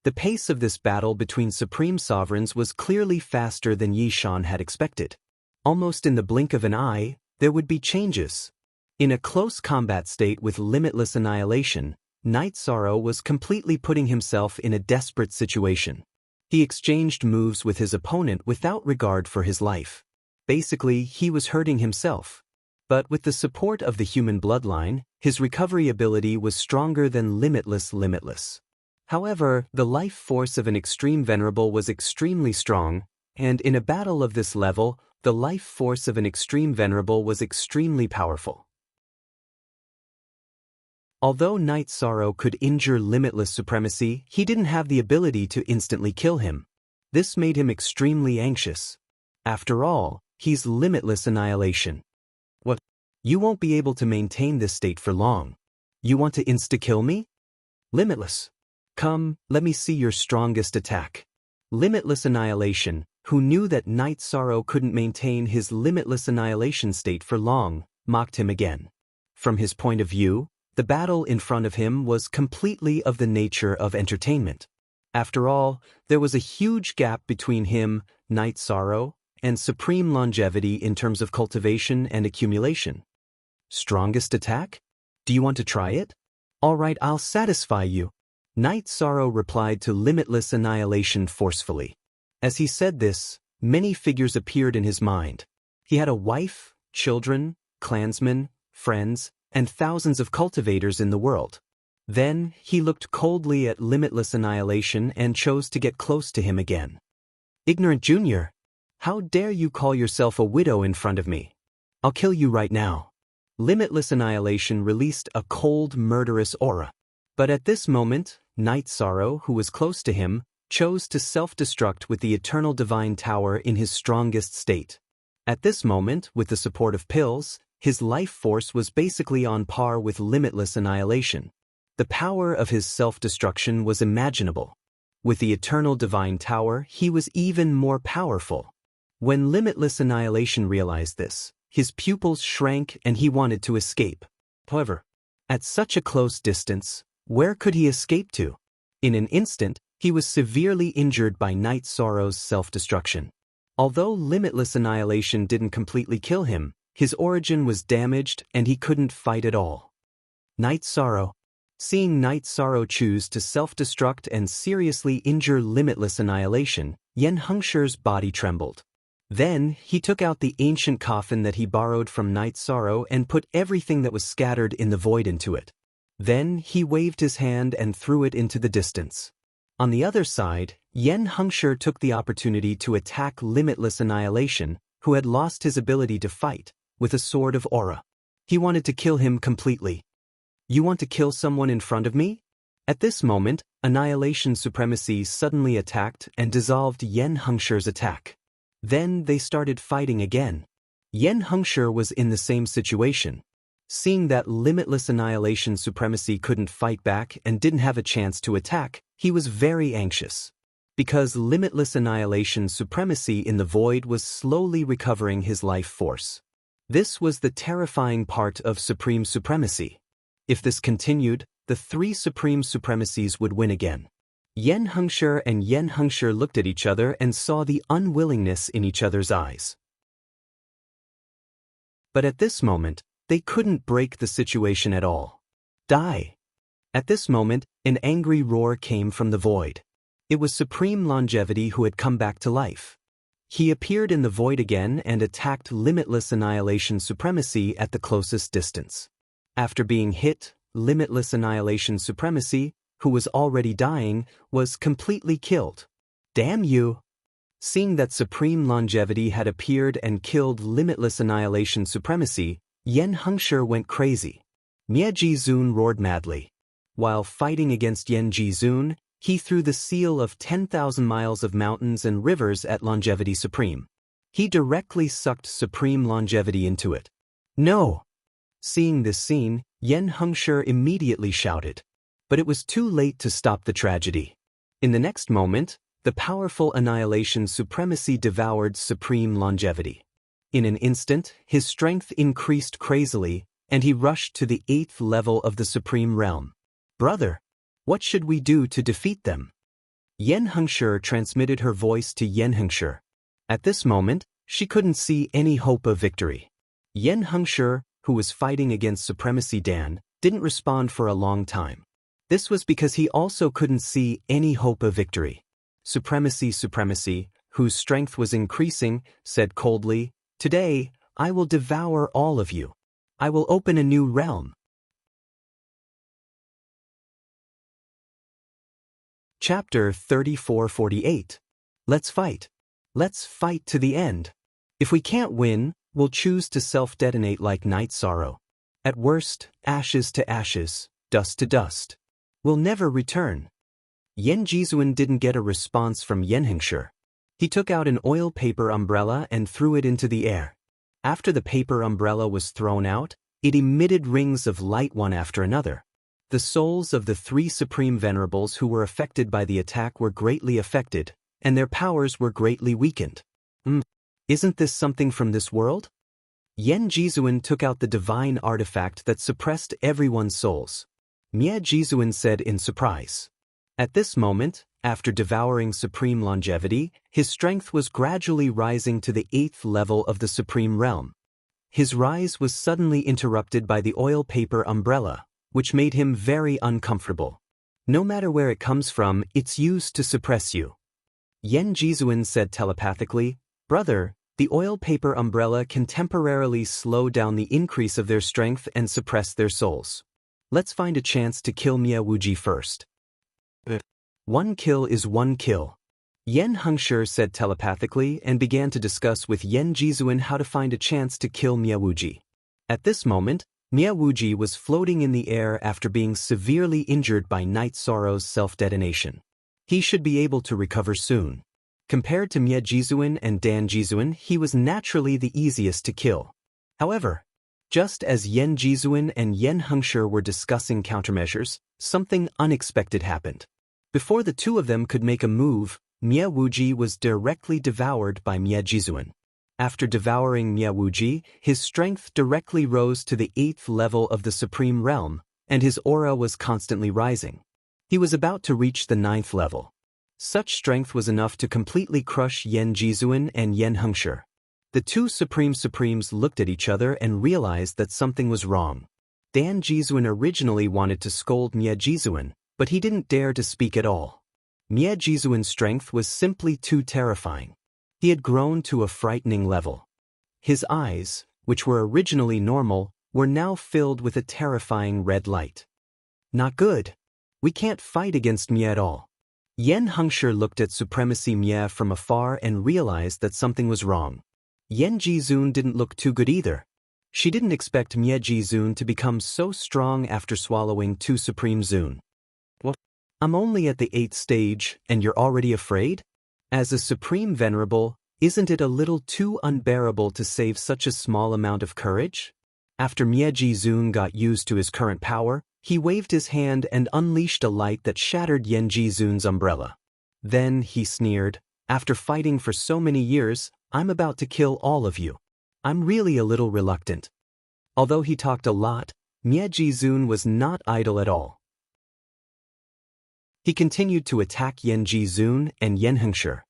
The pace of this battle between supreme sovereigns was clearly faster than Yi Shan had expected. Almost in the blink of an eye, there would be changes. In a close combat state with Limitless Annihilation, Night Sorrow was completely putting himself in a desperate situation. He exchanged moves with his opponent without regard for his life. Basically, he was hurting himself. But with the support of the human bloodline, his recovery ability was stronger than Limitless. However, the life force of an extreme venerable was extremely strong, and in a battle of this level, the life force of an extreme venerable was extremely powerful. Although Night Sorrow could injure Limitless Supremacy, he didn't have the ability to instantly kill him. This made him extremely anxious. After all, he's Limitless Annihilation. What? You won't be able to maintain this state for long. You want to insta-kill me? Limitless. Come, let me see your strongest attack. Limitless Annihilation, who knew that Night Sorrow couldn't maintain his Limitless Annihilation state for long, mocked him again. From his point of view, the battle in front of him was completely of the nature of entertainment. After all, there was a huge gap between him, Night Sorrow, and supreme longevity in terms of cultivation and accumulation. Strongest attack? Do you want to try it? All right, I'll satisfy you. Night Sorrow replied to Limitless Annihilation forcefully. As he said this, many figures appeared in his mind. He had a wife, children, clansmen, friends, and thousands of cultivators in the world. Then, he looked coldly at Limitless Annihilation and chose to get close to him again. Ignorant Junior, how dare you call yourself a widow in front of me? I'll kill you right now. Limitless Annihilation released a cold, murderous aura. But at this moment, Night Sorrow, who was close to him, chose to self-destruct with the Eternal Divine Tower in his strongest state. At this moment, with the support of pills, his life force was basically on par with Limitless Annihilation. The power of his self-destruction was imaginable. With the Eternal Divine Tower, he was even more powerful. When Limitless Annihilation realized this, his pupils shrank and he wanted to escape. However, at such a close distance, where could he escape to? In an instant, he was severely injured by Night Sorrow's self-destruction. Although Limitless Annihilation didn't completely kill him, his origin was damaged and he couldn't fight at all. Night Sorrow. Seeing Night Sorrow choose to self-destruct and seriously injure Limitless Annihilation, Yen Hengshi's body trembled. Then, he took out the ancient coffin that he borrowed from Night Sorrow and put everything that was scattered in the void into it. Then, he waved his hand and threw it into the distance. On the other side, Yen Hengshi took the opportunity to attack Limitless Annihilation, who had lost his ability to fight, with a sword of aura. He wanted to kill him completely. You want to kill someone in front of me? At this moment, Annihilation Supremacy suddenly attacked and dissolved Yen Hengshi's attack. Then they started fighting again. Yen Hengshi was in the same situation. Seeing that Limitless Annihilation Supremacy couldn't fight back and didn't have a chance to attack, he was very anxious. because limitless annihilation supremacy in the void was slowly recovering his life force. This was the terrifying part of supreme supremacy. If this continued, the three supreme supremacies would win again. Yen Hengshi and Yen Hengshi looked at each other and saw the unwillingness in each other's eyes. But at this moment, they couldn't break the situation at all. Die! At this moment, an angry roar came from the void. It was Supreme Longevity who had come back to life. He appeared in the void again and attacked limitless annihilation supremacy at the closest distance. After being hit, limitless annihilation supremacy, who was already dying, was completely killed. Damn you! Seeing that Supreme Longevity had appeared and killed limitless annihilation supremacy, Yen Hengshi went crazy. Mie Jizun roared madly. While fighting against Yen Jizun, he threw the seal of 10,000 miles of mountains and rivers at Longevity Supreme. He directly sucked Supreme Longevity into it. No! Seeing this scene, Yen Hengshi immediately shouted. But it was too late to stop the tragedy. In the next moment, the powerful annihilation supremacy devoured Supreme Longevity. In an instant, his strength increased crazily, and he rushed to the 8th level of the Supreme Realm. Brother, what should we do to defeat them? Yen Hengshi transmitted her voice to Yen Hengshi. At this moment, she couldn't see any hope of victory. Yen Hengshi, who was fighting against Supremacy Dan, didn't respond for a long time. This was because he also couldn't see any hope of victory. Supremacy, whose strength was increasing, said coldly, "Today, I will devour all of you. I will open a new realm." Chapter 3448. Let's fight. Let's fight to the end. If we can't win, we'll choose to self-detonate like night sorrow. At worst, ashes to ashes, dust to dust. We'll never return. Yen Jizun didn't get a response from Yen Hengshi. He took out an oil paper umbrella and threw it into the air. After the paper umbrella was thrown out, it emitted rings of light one after another. The souls of the three Supreme Venerables who were affected by the attack were greatly affected, and their powers were greatly weakened. Isn't this something from this world? Yen Jizun took out the divine artifact that suppressed everyone's souls. Mie Jizun said in surprise. At this moment, after devouring Supreme Longevity, his strength was gradually rising to the 8th level of the Supreme Realm. His rise was suddenly interrupted by the oil paper umbrella, which made him very uncomfortable. No matter where it comes from, it's used to suppress you. Yen Jizun said telepathically, "Brother, the oil paper umbrella can temporarily slow down the increase of their strength and suppress their souls. Let's find a chance to kill Mie Wuji first." One kill is one kill. Yen Hengshi said telepathically and began to discuss with Yen Jizun how to find a chance to kill Mie Wuji. At this moment, Mie Wuji was floating in the air after being severely injured by Night Sorrow's self-detonation. He should be able to recover soon. Compared to Mie Jizun and Dan Jizun, he was naturally the easiest to kill. However, just as Yen Jizun and Yen Hengshi were discussing countermeasures, something unexpected happened. Before the two of them could make a move, Mie Wuji was directly devoured by Mie Jizun. After devouring Mie Wuji, his strength directly rose to the 8th level of the Supreme Realm, and his aura was constantly rising. He was about to reach the 9th level. Such strength was enough to completely crush Yen Jizun and Yen Hengshi. The two Supremes looked at each other and realized that something was wrong. Dan Jizun originally wanted to scold Mie Jizun, but he didn't dare to speak at all. Mie Jizun's strength was simply too terrifying. He had grown to a frightening level. His eyes, which were originally normal, were now filled with a terrifying red light. Not good. We can't fight against Mie at all. Yen Hengshi looked at Supremacy Mie from afar and realized that something was wrong. Yen Jizun didn't look too good either. She didn't expect Mie Jizun to become so strong after swallowing two Supreme Zun. What? I'm only at the 8th stage, and you're already afraid? As a Supreme Venerable, isn't it a little too unbearable to save such a small amount of courage? After Mie Jizun got used to his current power, he waved his hand and unleashed a light that shattered Yen Jizun's umbrella. Then, he sneered, after fighting for so many years, I'm about to kill all of you. I'm really a little reluctant. Although he talked a lot, Miejizun was not idle at all. He continued to attack Yenjizun and Yenhengshi.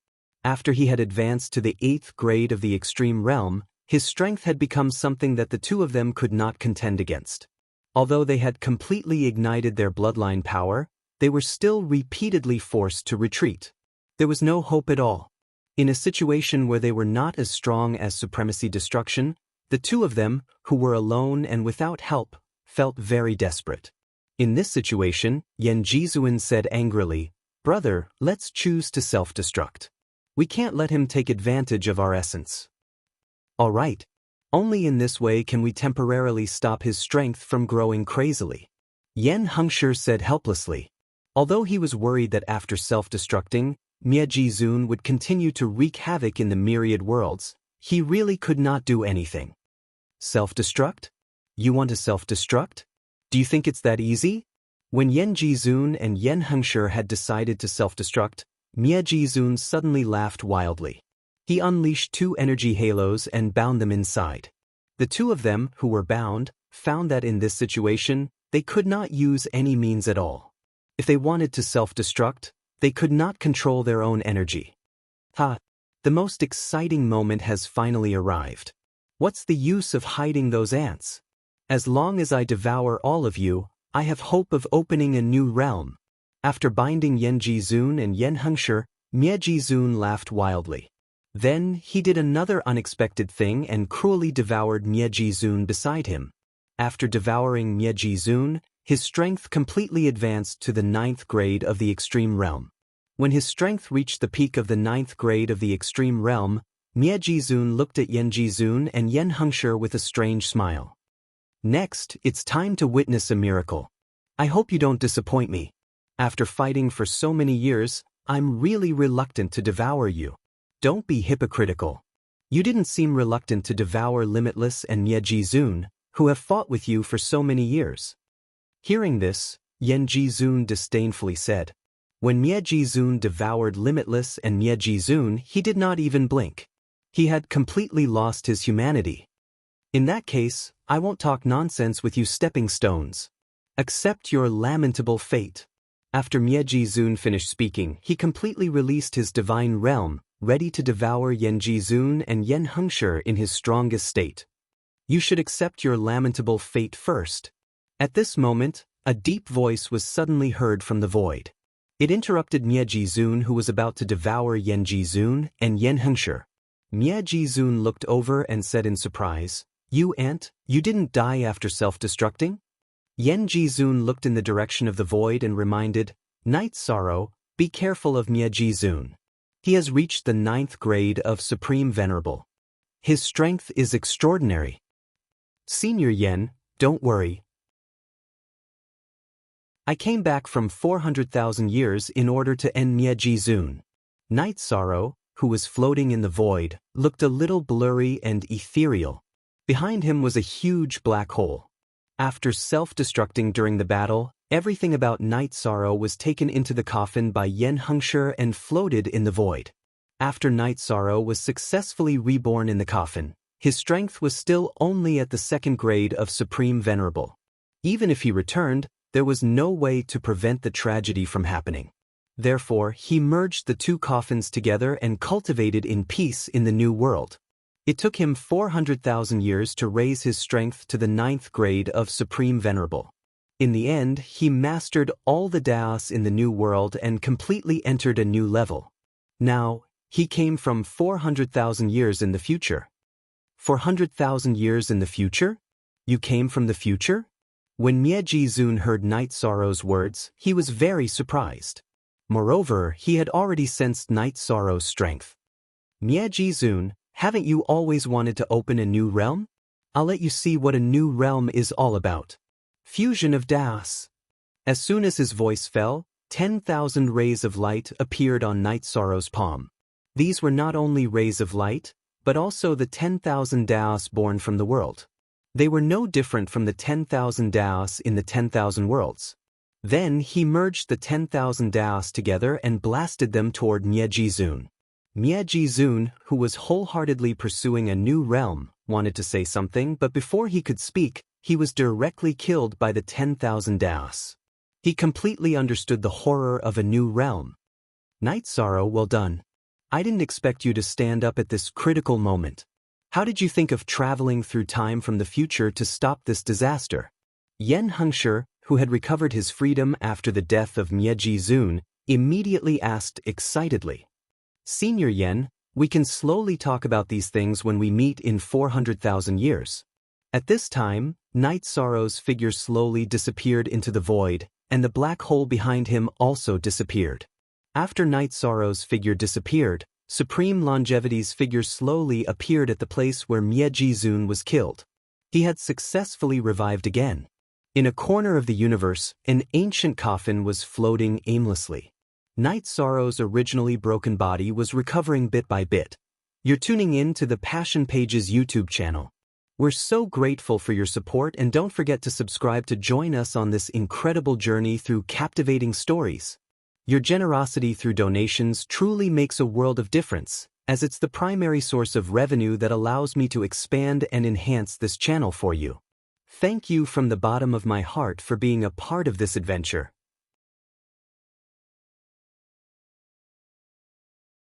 After he had advanced to the 8th grade of the extreme realm, his strength had become something that the two of them could not contend against. Although they had completely ignited their bloodline power, they were still repeatedly forced to retreat. There was no hope at all. In a situation where they were not as strong as Supremacy Destruction, the two of them, who were alone and without help, felt very desperate. In this situation, Yenjizun said angrily, "Brother, let's choose to self-destruct. We can't let him take advantage of our essence. All right. Only in this way can we temporarily stop his strength from growing crazily," Yenhengshi said helplessly. Although he was worried that after self-destructing, Miejizun would continue to wreak havoc in the myriad worlds, he really could not do anything. Self-destruct? You want to self-destruct? Do you think it's that easy? When Yenjizun and Yenhengshi had decided to self-destruct, Miejizun suddenly laughed wildly. He unleashed 2 energy halos and bound them inside. The two of them, who were bound, found that in this situation, they could not use any means at all. If they wanted to self-destruct, they could not control their own energy. The most exciting moment has finally arrived. What's the use of hiding those ants? As long as I devour all of you, I have hope of opening a new realm. After binding Yenjizun and Yenhengshi, Miejizun laughed wildly. Then, he did another unexpected thing and cruelly devoured Miejizun beside him. After devouring Miejizun, his strength completely advanced to the 9th grade of the extreme realm. When his strength reached the peak of the 9th grade of the extreme realm, Miejizun looked at Yenjizun and Yenhengshi with a strange smile. Next, it's time to witness a miracle. I hope you don't disappoint me. After fighting for so many years, I'm really reluctant to devour you. Don't be hypocritical. You didn't seem reluctant to devour Limitless and Miejizun, who have fought with you for so many years. Hearing this, Yenjizun disdainfully said. When Miejizun devoured Limitless and Miejizun, he did not even blink. He had completely lost his humanity. In that case, I won't talk nonsense with you stepping stones. Accept your lamentable fate. After Miejizun finished speaking, he completely released his divine realm, ready to devour Yenjizun and Yenhengshi in his strongest state. You should accept your lamentable fate first. At this moment, a deep voice was suddenly heard from the void. It interrupted Miejizun, who was about to devour Yenjizun and Yenhengshi. Miejizun looked over and said in surprise, "You ant, you didn't die after self-destructing?" Yenjizun looked in the direction of the void and reminded, "Night Sorrow, be careful of Miejizun. He has reached the 9th grade of Supreme Venerable. His strength is extraordinary. Senior Yen, don't worry. I came back from 400,000 years in order to end Miejizun." Night Sorrow, who was floating in the void, looked a little blurry and ethereal. Behind him was a huge black hole. After self-destructing during the battle, everything about Night Sorrow was taken into the coffin by Yenhengshi and floated in the void. After Night Sorrow was successfully reborn in the coffin, his strength was still only at the 2nd grade of Supreme Venerable. Even if he returned, there was no way to prevent the tragedy from happening. Therefore, he merged the 2 coffins together and cultivated in peace in the new world. It took him 400,000 years to raise his strength to the 9th grade of Supreme Venerable. In the end, he mastered all the Daos in the new world and completely entered a new level. Now, he came from 400,000 years in the future. 400,000 years in the future? You came from the future? When Miejizun heard Night Sorrow's words, he was very surprised. Moreover, he had already sensed Night Sorrow's strength. Miejizun, haven't you always wanted to open a new realm? I'll let you see what a new realm is all about. Fusion of Daos. As soon as his voice fell, 10,000 rays of light appeared on Night Sorrow's palm. These were not only rays of light, but also the 10,000 Daos born from the world. They were no different from the 10,000 Daos in the 10,000 worlds. Then he merged the 10,000 Daos together and blasted them toward Miejizun. Miejizun, who was wholeheartedly pursuing a new realm, wanted to say something, but before he could speak, he was directly killed by the 10,000 Daos. He completely understood the horror of a new realm. Night Sorrow, well done. I didn't expect you to stand up at this critical moment. How did you think of traveling through time from the future to stop this disaster? Yen Hengshi, who had recovered his freedom after the death of Miejizun, immediately asked excitedly. Senior Yen, we can slowly talk about these things when we meet in 400,000 years. At this time, Night Sorrow's figure slowly disappeared into the void, and the black hole behind him also disappeared. After Night Sorrow's figure disappeared, Supreme Longevity's figure slowly appeared at the place where Miejizun was killed. He had successfully revived again. In a corner of the universe, an ancient coffin was floating aimlessly. Night Sorrow's originally broken body was recovering bit by bit. You're tuning in to the Passion Pages YouTube channel. We're so grateful for your support, and don't forget to subscribe to join us on this incredible journey through captivating stories. Your generosity through donations truly makes a world of difference, as it's the primary source of revenue that allows me to expand and enhance this channel for you. Thank you from the bottom of my heart for being a part of this adventure.